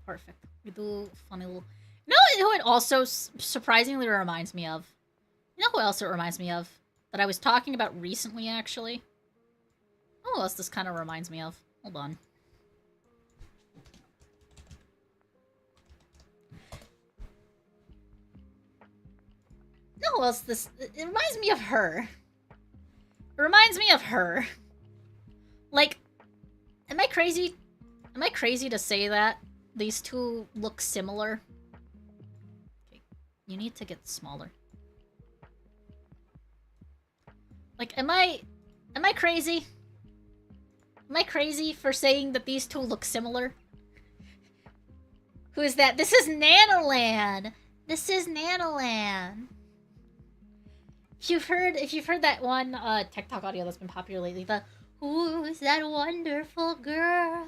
Perfect. We do funny little... You know who it also surprisingly reminds me of? You know who else it reminds me of? That I was talking about recently, actually? Who else this kind of reminds me of? Hold on. No, else this... It reminds me of her. It reminds me of her. Like, am I crazy? Am I crazy to say that? These two look similar? Okay, you need to get smaller. Like, am I crazy? Am I crazy for saying that these two look similar? Who is that? This is Nanoland! This is Nanoland! If you've heard that one TikTok audio that's been popular lately, the "Who's that wonderful girl?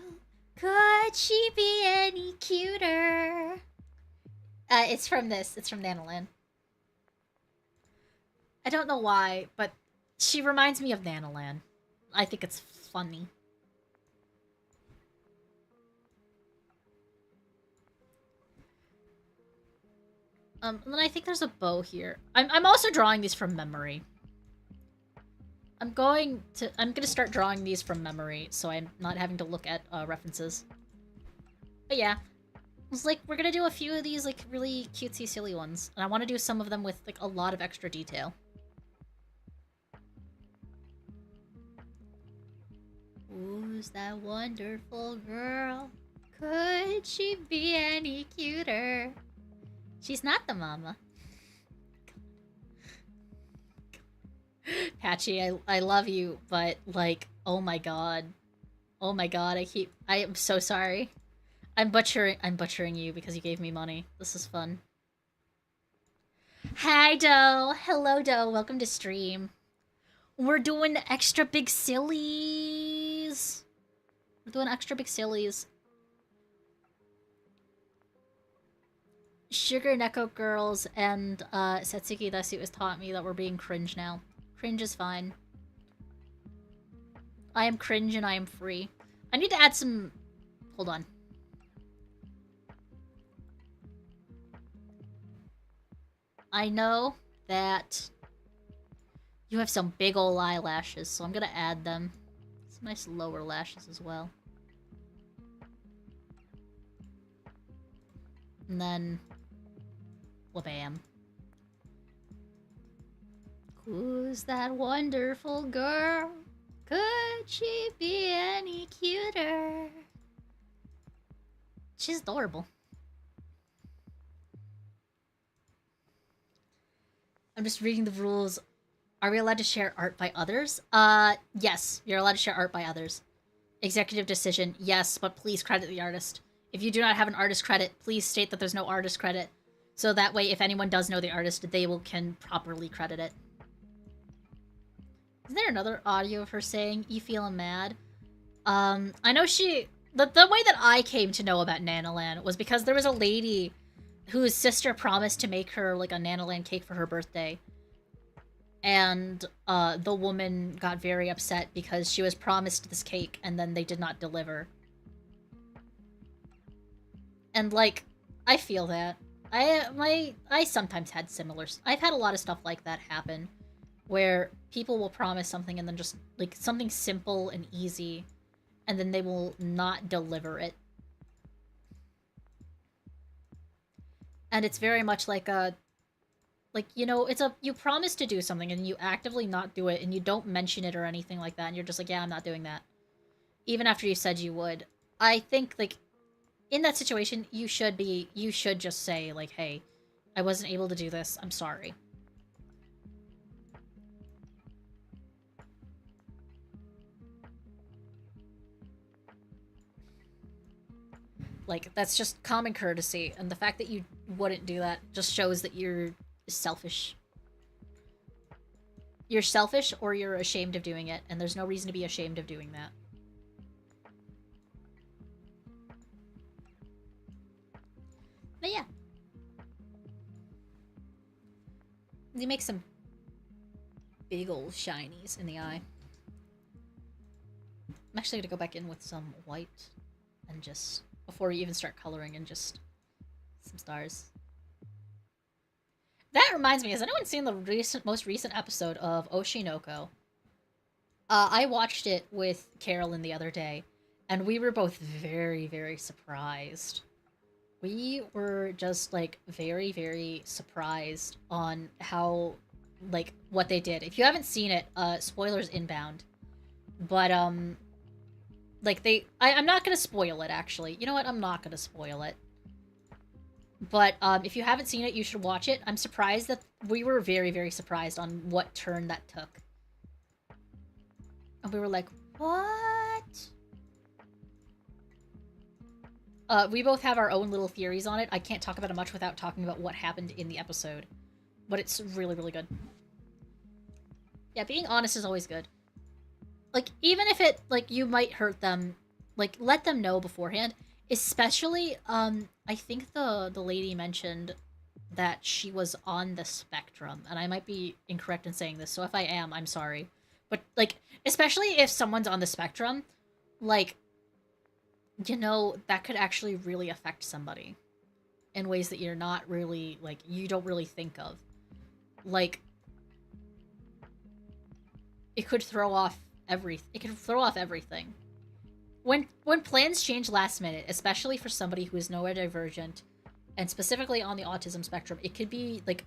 Could she be any cuter?" It's from this. It's from Nanoland. I don't know why, but she reminds me of Nanoland. I think it's funny. And then I think there's a bow here. I'm also drawing these from memory. I'm gonna start drawing these from memory, so I'm not having to look at references. But yeah, was like, we're gonna do a few of these, like, really cutesy, silly ones. And I want to do some of them with, like, a lot of extra detail. Who's that wonderful girl? Could she be any cuter? She's not the mama. Patchy, I love you, but, like, oh my god. Oh my god, I am so sorry. I'm butchering you because you gave me money. This is fun. Hi, Doe. Hello, Doe. Welcome to stream. We're doing extra big sillies. We're doing extra big sillies. Sugar Neko Girls and Setsuki Desu has taught me that we're being cringe now. Cringe is fine. I am cringe and I am free. I need to add some... Hold on. I know that you have some big ol' eyelashes, so I'm gonna add them. Some nice lower lashes as well. And then... Wha-bam. Who's that wonderful girl? Could she be any cuter? She's adorable. I'm just reading the rules. Are we allowed to share art by others? Yes, you're allowed to share art by others. Executive decision, yes, but please credit the artist. If you do not have an artist credit, please state that there's no artist credit. So that way, if anyone does know the artist, they can properly credit it. Is there another audio of her saying, "You feelin' mad"? I know she... The way that I came to know about Nanalan was because there was a lady whose sister promised to make her, like, a Nanalan cake for her birthday. And, the woman got very upset because she was promised this cake and then they did not deliver. And, like, I feel that. I sometimes had similar... I've had a lot of stuff like that happen, where people will promise something and then just, like, something simple and easy, and then they will not deliver it. And it's very much like a... Like, you know, it's a... You promise to do something, and you actively not do it, and you don't mention it or anything like that, and you're just like, yeah, I'm not doing that. Even after you said you would. I think, like, in that situation, you should just say, like, hey, I wasn't able to do this, I'm sorry. Like, that's just common courtesy, and the fact that you wouldn't do that just shows that you're selfish. You're selfish or you're ashamed of doing it, and there's no reason to be ashamed of doing that. But yeah. You make some big old shinies in the eye. I'm actually gonna go back in with some white and just... Before we even start coloring, and just some stars. That reminds me, has anyone seen the most recent episode of Oshinoko? I watched it with Carolyn the other day, and we were both very, very surprised. We were just, like, very, very surprised on how, like, what they did. If you haven't seen it, spoilers inbound. But, like, I'm not gonna spoil it, actually. You know what? I'm not gonna spoil it. But, if you haven't seen it, you should watch it. I'm surprised that... We were very, very surprised on what turn that took. And we were like, what? We both have our own little theories on it. I can't talk about it much without talking about what happened in the episode. But it's really, really good. Yeah, being honest is always good. Like, even if it, like, you might hurt them, like, let them know beforehand. Especially, I think the lady mentioned that she was on the spectrum, and I might be incorrect in saying this, so if I am, I'm sorry. But, like, especially if someone's on the spectrum, like, you know, that could actually really affect somebody in ways that you're not really, like, you don't really think of. Like, it could throw off everything. when plans change last minute, especially for somebody who is neurodivergent, and specifically on the autism spectrum, it could be like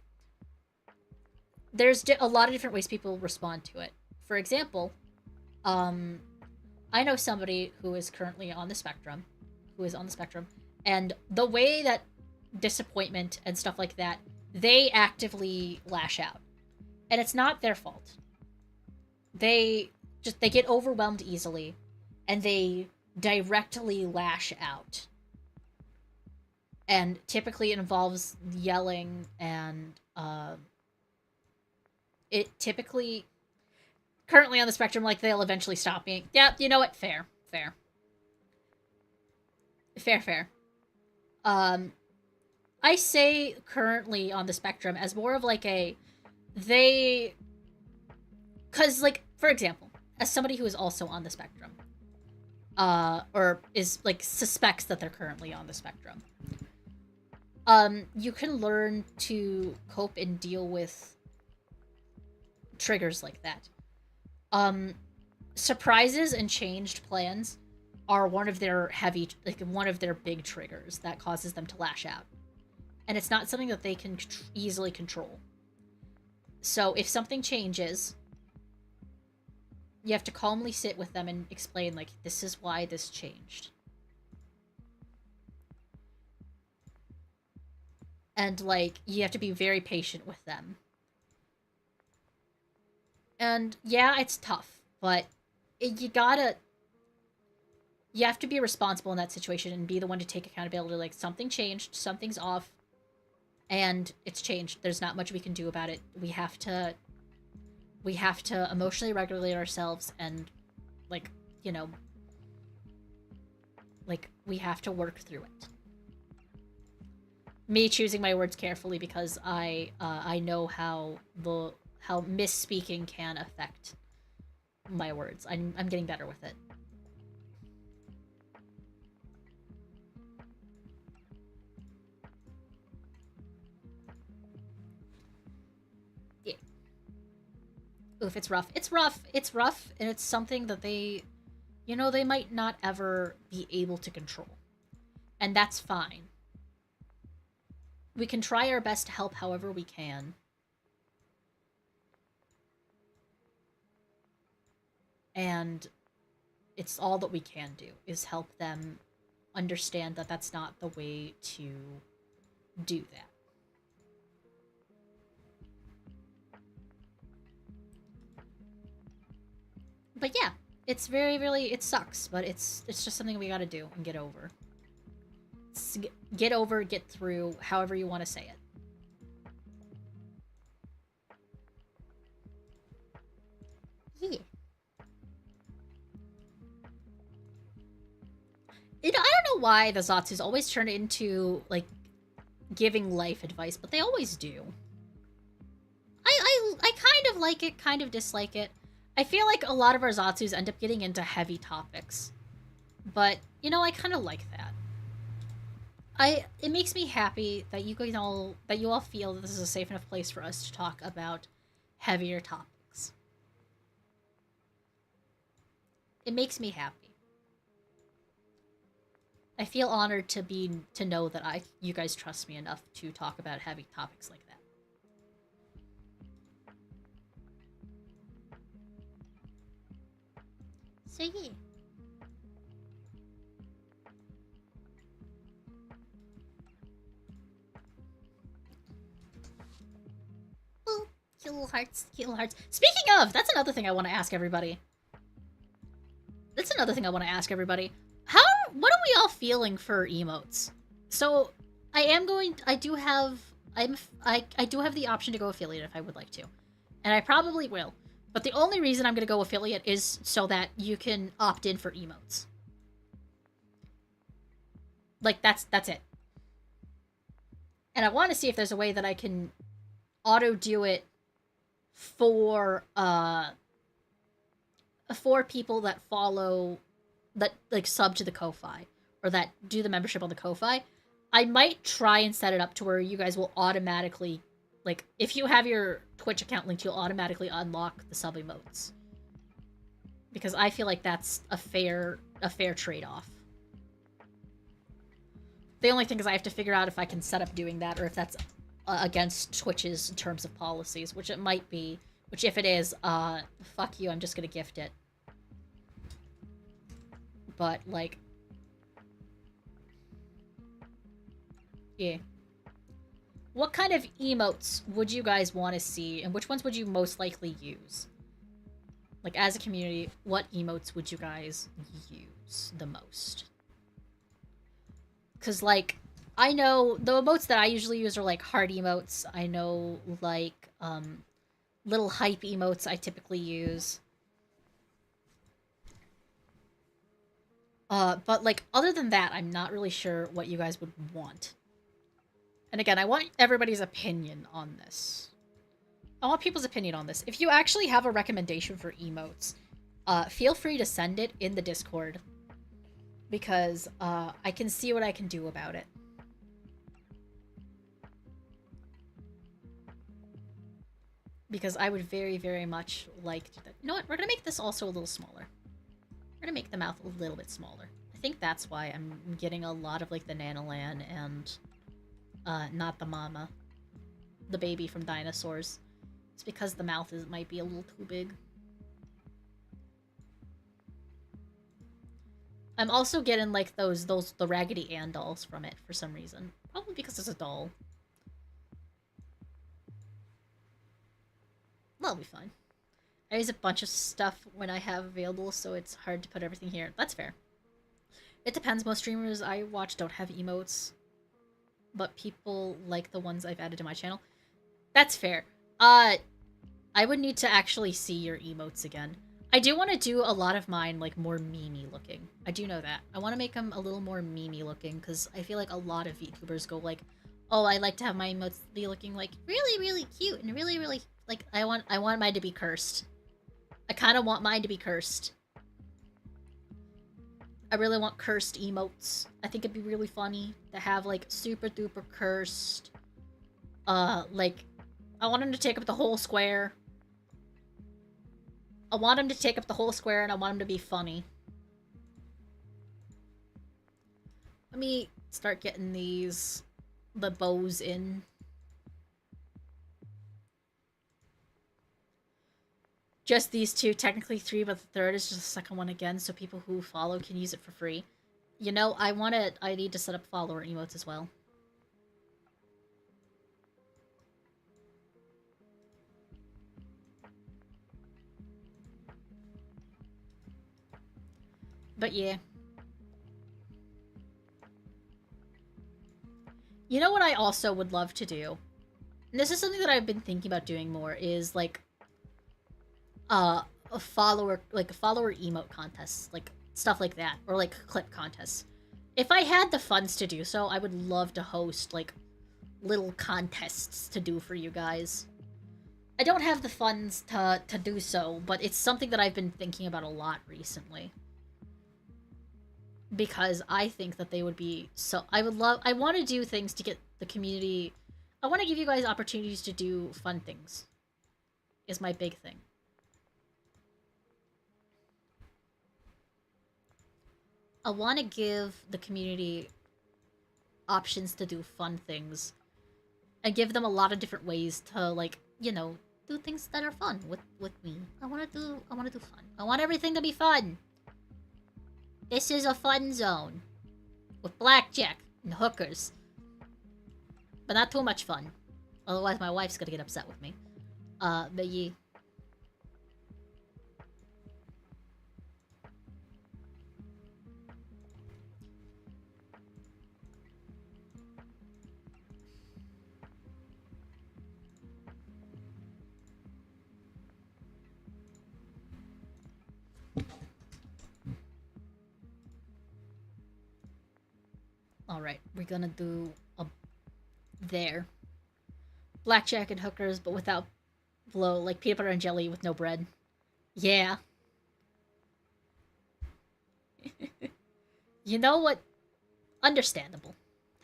there's a lot of different ways people respond to it. For example, I know somebody who is currently on the spectrum, and the way that disappointment and stuff like that, they actively lash out. And it's not their fault. They get overwhelmed easily, and they directly lash out. And typically it involves yelling, and it typically, currently on the spectrum, like, they'll eventually stop being, yeah, you know what, fair. I say currently on the spectrum as more of like because, like, for example, as somebody who is also on the spectrum, or is, like, suspects that they're currently on the spectrum, you can learn to cope and deal with triggers like that. Surprises and changed plans are one of their big triggers that causes them to lash out. And it's not something that they can easily control. So if something changes, you have to calmly sit with them and explain, like, this is why this changed. And, like, you have to be very patient with them. And, yeah, it's tough, but you have to be responsible in that situation and be the one to take accountability. Like, something changed, something's off, and it's changed. There's not much we can do about it. We have to emotionally regulate ourselves and, like, you know, like, we have to work through it. Me choosing my words carefully because I know how misspeaking can affect my words. I'm getting better with it. Yeah. Oof, it's rough. It's rough, and it's something that they might not ever be able to control. And that's fine. We can try our best to help however we can. And it's all that we can do, is help them understand that that's not the way to do that. But yeah, it's it sucks, but it's just something we gotta do and get over. Get over, get through, however you want to say it. Yeah. I don't know why the Zatsus always turn into, like, giving life advice, but they always do. I kind of like it, kind of dislike it. I feel like a lot of our Zatsus end up getting into heavy topics. But, I kind of like that. It makes me happy that you all feel that this is a safe enough place for us to talk about heavier topics. It makes me happy. I feel honored to know that you guys trust me enough to talk about heavy topics like that. So yeah. Oh, cute little hearts, cute little hearts. Speaking of, that's another thing I want to ask everybody. What are we all feeling for emotes? So, I do have the option to go affiliate if I would like to. And I probably will. But the only reason I'm going to go affiliate is so that you can opt in for emotes. Like, that's it. And I want to see if there's a way that I can auto-do it for people that follow, that, like, sub to the Kofi, or that do the membership on the Kofi. I might try and set it up to where you guys will automatically, like, if you have your Twitch account linked, you'll automatically unlock the sub emotes. Because I feel like that's a fair a fair trade-off. The only thing is I have to figure out if I can set up doing that or if that's against Twitch's terms of policies, which it might be. Which, if it is, fuck you, I'm just gonna gift it. But, like... yeah. What kind of emotes would you guys want to see, and which ones would you most likely use? Like, as a community, what emotes would you guys use the most? Because, like, I know the emotes that I usually use are, like, heart emotes. I know, like, little hype emotes I typically use. But, like, other than that, I'm not really sure what you guys would want. And again, I want everybody's opinion on this. I want people's opinion on this. If you actually have a recommendation for emotes, feel free to send it in the Discord. Because, I can see what I can do about it. Because I would very, very much like to do that. You know what? We're gonna make this also a little smaller. We're gonna make the mouth a little bit smaller. I think that's why I'm getting a lot of, like, the Nanolan and, not the mama. The baby from dinosaurs. It's because the mouth might be a little too big. I'm also getting, like, the Raggedy Ann dolls from it for some reason. Probably because it's a doll. That'll be fine. I use a bunch of stuff when I have available, so it's hard to put everything here. That's fair. It depends. Most streamers I watch don't have emotes, but people like the ones I've added to my channel. That's fair. I would need to actually see your emotes again. I do want to do a lot of mine, like, more meme-y looking. I do know that. I want to make them a little more meme-y looking, because I feel like a lot of YouTubers go like, oh, I like to have my emotes be looking, like, really, really cute, and really, really, like, I want mine to be cursed. I kind of want mine to be cursed. I really want cursed emotes. I think it'd be really funny to have, like, super duper cursed. Like, I want him to take up the whole square. I want him to take up the whole square, and I want him to be funny. Let me start getting the bows in. Just these two, technically three, but the third is just the second one again, so people who follow can use it for free. You know, I need to set up follower emotes as well. But yeah. You know what I also would love to do? And this is something that I've been thinking about doing more, is, like, a follower emote contests, like, stuff like that, or, like, clip contests. If I had the funds to do so, I would love to host, like, little contests to do for you guys. I don't have the funds to do so, but it's something that I've been thinking about a lot recently. Because I think that they would be so... I want to do things to get the community... I want to give you guys opportunities to do fun things. Is my big thing. I want to give the community options to do fun things. And give them a lot of different ways to, like, you know, do things that are fun with me. I want to do fun. I want everything to be fun. This is a fun zone. With blackjack and hookers. But not too much fun. Otherwise my wife's gonna get upset with me. But yeah. Alright, we're gonna do a... there. Blackjack and hookers, but without blow, like peanut butter and jelly with no bread. Yeah. You know what? Understandable.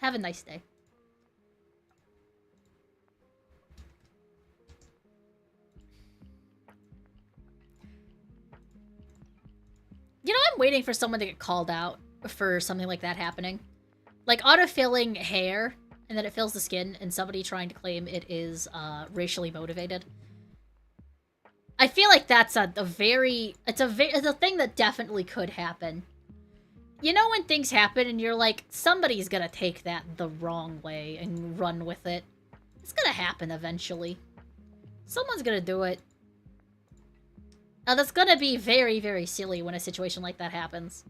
Have a nice day. You know, I'm I'm waiting for someone to get called out for something like that happening. Like autofilling hair, and then it fills the skin, and somebody trying to claim it is racially motivated. I feel like that's it's a thing that definitely could happen. You know when things happen and you're like, somebody's gonna take that the wrong way and run with it. It's gonna happen eventually. Someone's gonna do it. Now that's gonna be very, very silly when a situation like that happens.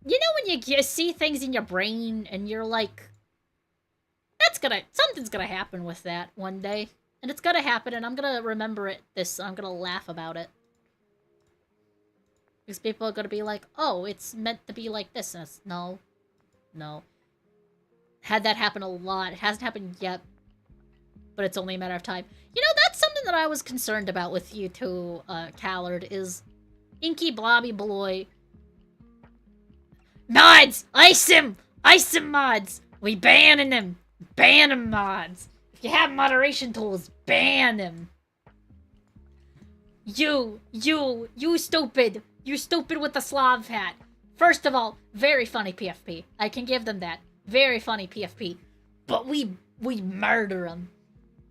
You know when you see things in your brain and you're like, something's gonna happen with that one day. And it's gonna happen and I'm gonna remember I'm gonna laugh about it. Because people are gonna be like, oh, it's meant to be like this. And it's, no. Had that happen a lot. It hasn't happened yet. But it's only a matter of time. You know, that's something that I was concerned about with you too, Callard, is Inky Blobby Bloy. Mods! Ice him! Ice him, mods! We banning him! Ban him, mods! If you have moderation tools, ban him! You stupid! You stupid with the Slav hat! First of all, very funny PFP. I can give them that. Very funny PFP. But we murder him.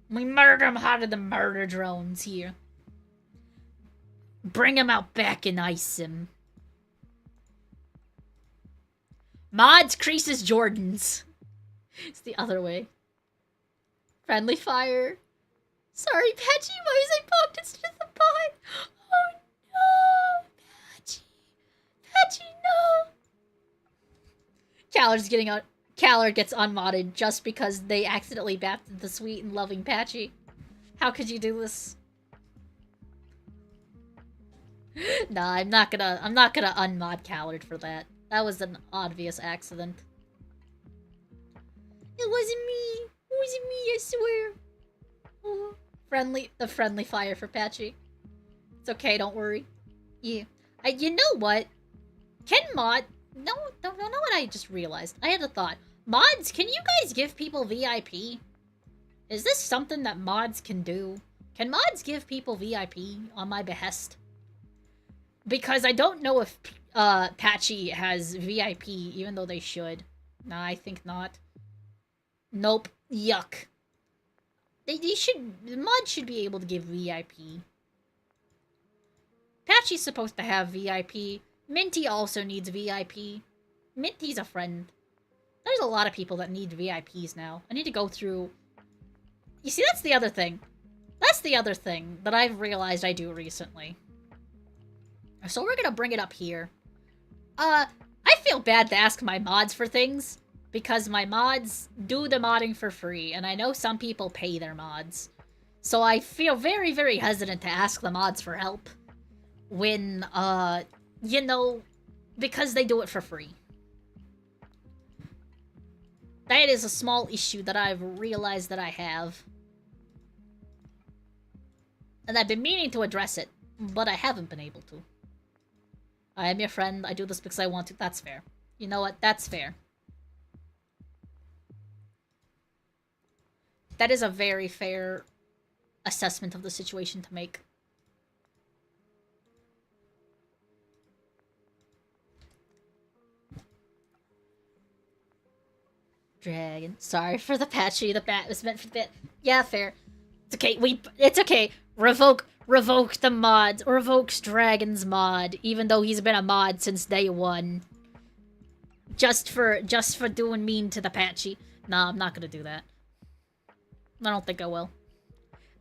We murder him out of the murder drones here. Bring him out back and ice him. Mods, creases, Jordans. It's the other way. Friendly fire. Sorry, Patchy, why was I poked instead of the pie? Oh no, Patchy. Patchy, no. Callard gets unmodded just because they accidentally bathed the sweet and loving Patchy. How could you do this? Nah, I'm not gonna unmod Callard for that. That was an obvious accident. It wasn't me. It wasn't me, I swear. Oh. The friendly fire for Patchy. It's okay, don't worry. Yeah. You know what? No, what I just realized. I had a thought. Mods, can you guys give people VIP? Is this something that mods can do? Can mods give people VIP on my behest? Because I don't know if Patchy has VIP, even though they should. Nah, I think not. Nope. Yuck. The mods should be able to give VIP. Patchy's supposed to have VIP. Minty also needs VIP. Minty's a friend. There's a lot of people that need VIPs now. I need to go through... You see, that's the other thing. That's the other thing that I've realized I do recently. So we're gonna bring it up here. I feel bad to ask my mods for things, because my mods do the modding for free, and I know some people pay their mods. So I feel very, very hesitant to ask the mods for help when, you know, because they do it for free. That is a small issue that I've realized that I have. And I've been meaning to address it, but I haven't been able to. I am your friend, I do this because I want to. That's fair. You know what? That's fair. That is a very fair assessment of the situation to make. Dragon. Sorry for the Patchy. The bat was meant for the bit. Yeah, fair. It's okay. It's okay. Revoke the mod. Revokes Dragon's mod, even though he's been a mod since day one. Just for doing mean to the Patchy. Nah, I'm not gonna do that. I don't think I will.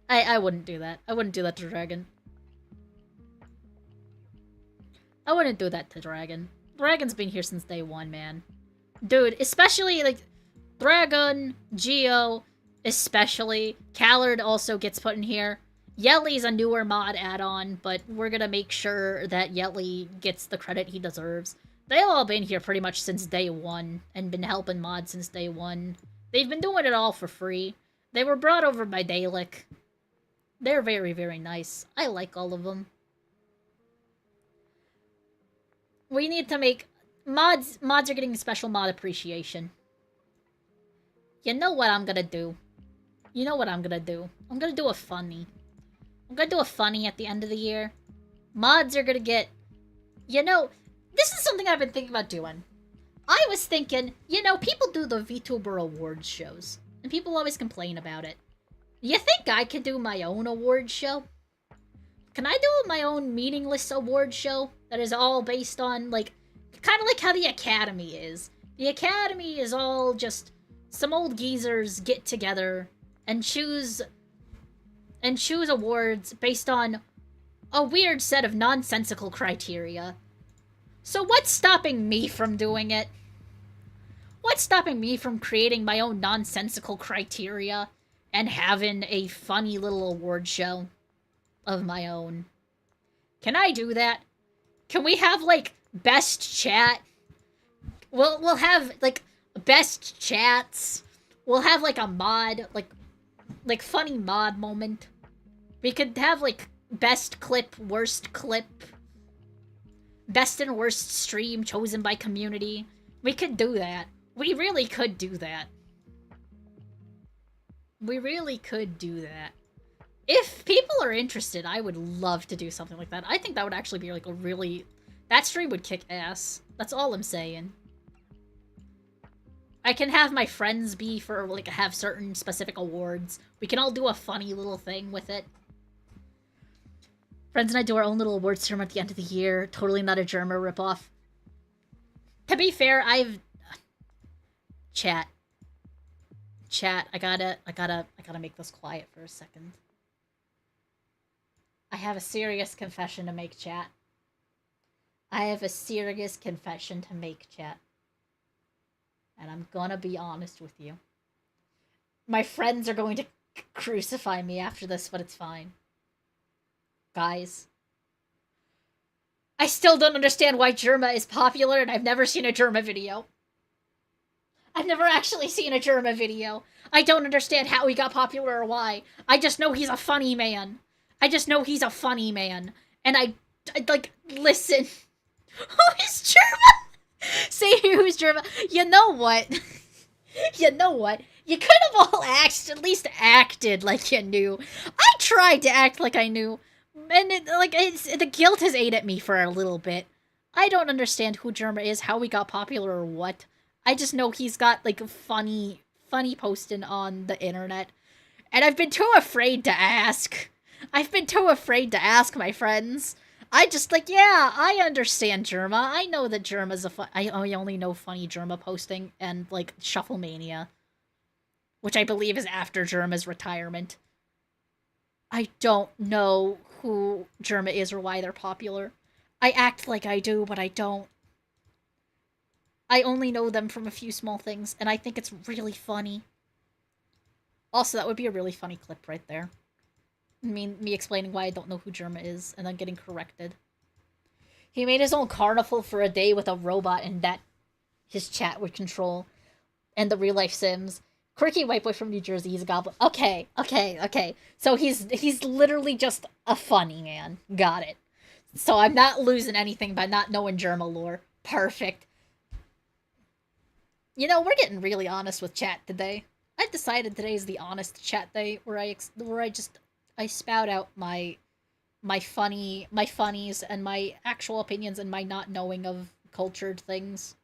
I wouldn't do that. I wouldn't do that to Dragon. I wouldn't do that to Dragon. Dragon's been here since day one, man. Dude, especially, like, Dragon, Geo, especially. Callard also gets put in here. Yelly's a newer mod add-on, but we're gonna make sure that Yelly gets the credit he deserves. They've all been here pretty much since day one, and been helping mods since day one. They've been doing it all for free. They were brought over by Dalek. They're very, very nice. I like all of them. We need to make... Mods are getting special mod appreciation. You know what I'm gonna do? You know what I'm gonna do? I'm gonna do a funny. I'm I'm gonna do a funny at the end of the year. Mods are gonna get... You know, this is something I've been thinking about doing. I was thinking, you know, people do the VTuber awards shows, and people always complain about it. You think I could do my own awards show? Can I do my own meaningless awards show that is all based on, like, kind of like how the Academy is? The Academy is all just some old geezers get together and choose awards based on a weird set of nonsensical criteria. So what's stopping me from doing it? What's stopping me from creating my own nonsensical criteria and having a funny little award show of my own? Can I do that? Can we have, like, best chat? We'll have, like, best chats. We'll have, like, a mod, like funny mod moment. We could have, like, best clip, worst clip. Best and worst stream chosen by community. We could do that. We really could do that. We really could do that. If people are interested, I would love to do something like that. I think that would actually be, like, a really... That stream would kick ass. That's all I'm saying. I can have my friends be for, like, have certain specific awards. We can all do a funny little thing with it. Friends and I do our own little awards ceremony at the end of the year. Totally not a Germa ripoff. To be fair, I've... Chat, I gotta make this quiet for a second. I have a serious confession to make, chat. I have a serious confession to make, chat. And I'm gonna be honest with you. My friends are going to crucify me after this, but it's fine. Guys. I still don't understand why Germa is popular, and I've never seen a Germa video. I've never actually seen a Germa video. I don't understand how he got popular or why. I just know he's a funny man. I just know he's a funny man. And I like, listen. Who is Germa? Say who's Germa. You know what? You know what? You could have all at least acted like you knew. I tried to act like I knew. And the guilt has ate at me for a little bit. I don't understand who Germa is, how he got popular, or what. I just know he's got, like, funny posting on the internet. And I've been too afraid to ask. I've been too afraid to ask my friends. I just, like, yeah, I understand Germa. I know that Germa's I only know funny Germa posting and, like, Shufflemania. Which I believe is after Germa's retirement. I don't know who Germa is or why they're popular. I act like I do, but I don't. I only know them from a few small things, and I think it's really funny. Also, that would be a really funny clip right there. I mean, me explaining why I don't know who Germa is, and then getting corrected. He made his own carnival for a day with a robot, and that his chat would control. And the real-life Sims. Quirky white boy from New Jersey, he's a goblin. Okay. So he's literally just a funny man. Got it. So I'm not losing anything by not knowing Germa lore. Perfect. You know, we're getting really honest with chat today. I've decided today is the honest chat day where I spout out my funnies and my actual opinions and my not knowing of cultured things.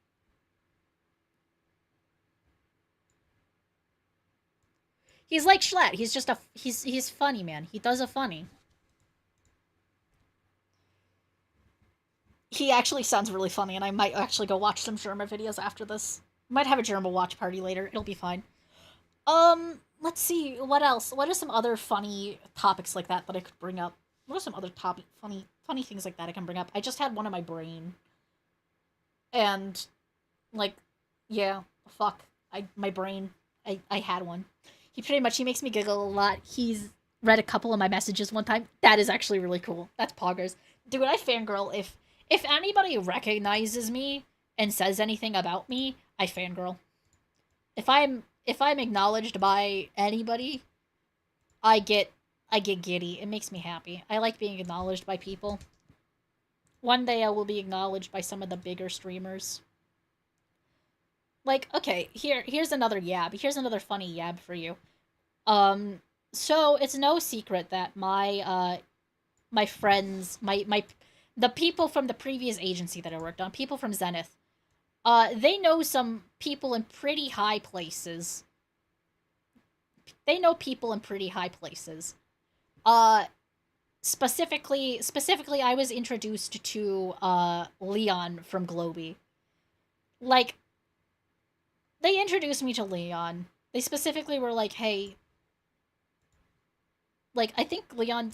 He's like Schlatt. He's just he's funny, man. He does a funny. He actually sounds really funny, and I might actually go watch some Germa videos after this. Might have a Germa watch party later. It'll be fine. Let's see. What else? What are some other funny topics like that I could bring up? What are some other funny things like that I can bring up? I just had one in my brain. And, like, yeah, fuck. My brain. I had one. He makes me giggle a lot. He's read a couple of my messages one time. That is actually really cool. That's poggers. Dude, I fangirl if anybody recognizes me and says anything about me, I fangirl. If I'm acknowledged by anybody, I get giddy. It makes me happy. I like being acknowledged by people. One day I will be acknowledged by some of the bigger streamers. Like, okay, here's another yab. Here's another funny yab for you. So it's no secret that my friends, the people from the previous agency that I worked on, people from Zenith, they know some people in pretty high places. They know people in pretty high places. Uh, specifically, I was introduced to Leon from Globy. Like, they introduced me to Leon. They specifically were like, "Hey," like I think Leon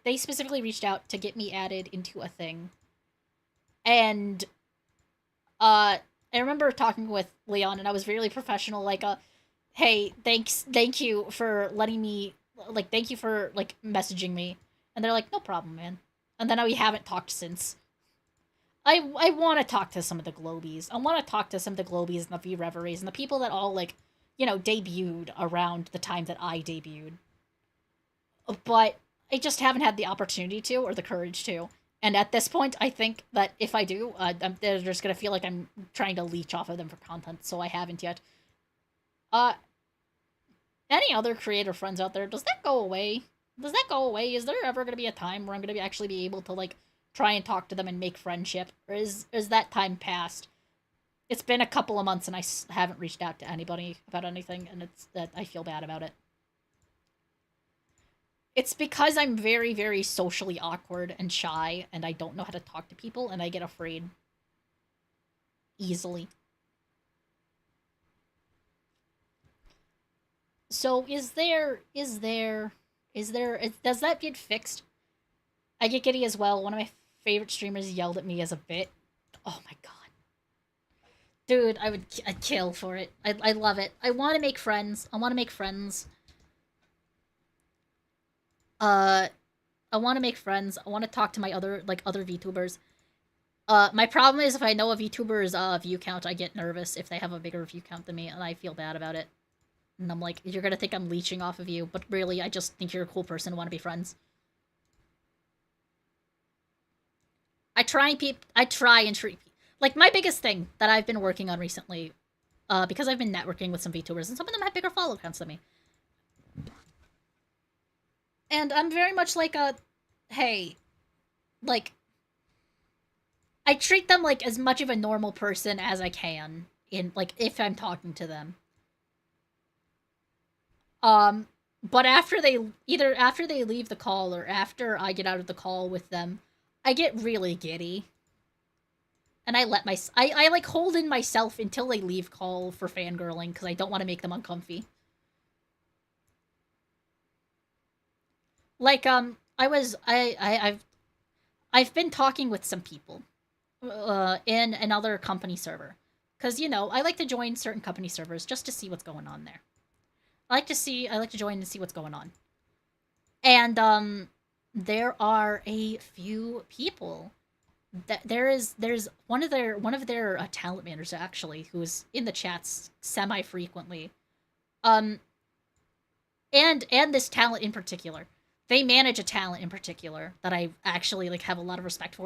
they specifically reached out to get me added into a thing, and I remember talking with Leon, and I was really professional, like, hey, thank you for letting me, like, thank you for, like, messaging me. And they're like, no problem, man. And then we haven't talked since. I want to talk to some of the Globies. I want to talk to some of the Globies and the V Reveries and the people that all, like, debuted around the time that I debuted. But I just haven't had the opportunity to or the courage to. And at this point, I think that if I do, they're just gonna feel like I'm trying to leech off of them for content, so I haven't yet. Uh, any other creator friends out there, does that go away? Does that go away? Is there ever gonna be a time where I'm gonna actually be able to, like, try and talk to them and make friendship? Or is that time past? It's been a couple of months and I haven't reached out to anybody about anything, and it's that I feel bad about it. It's because I'm very, very socially awkward and shy, and I don't know how to talk to people, and I get afraid easily. So does that get fixed? I get giddy as well. One of my favorite streamers yelled at me as a bit. Oh my god. Dude, I'd kill for it. I love it. I want to make friends. I want to make friends. Uh, I want to make friends. I want to talk to my other VTubers. My problem is if I know a VTuber's view count, I get nervous if they have a bigger view count than me, and I feel bad about it. And I'm like, you're gonna think I'm leeching off of you, but really, I just think you're a cool person and want to be friends. I try and treat like my biggest thing that I've been working on recently, because I've been networking with some VTubers, and some of them have bigger follow counts than me. And I'm very much like a, hey, like, I treat them like as much of a normal person as I can in, like, if I'm talking to them. Um, but after they leave the call or after I get out of the call with them, I get really giddy. And I like hold in myself until they leave call for fangirling because I don't want to make them uncomfy. Like, I've been talking with some people in another company server, because I like to join certain company servers just to see what's going on there. I like to join and see what's going on. And there are a few people that there's one of their talent managers actually who's in the chats semi frequently. Um, and this talent in particular, they manage a talent in particular that I actually like have a lot of respect for.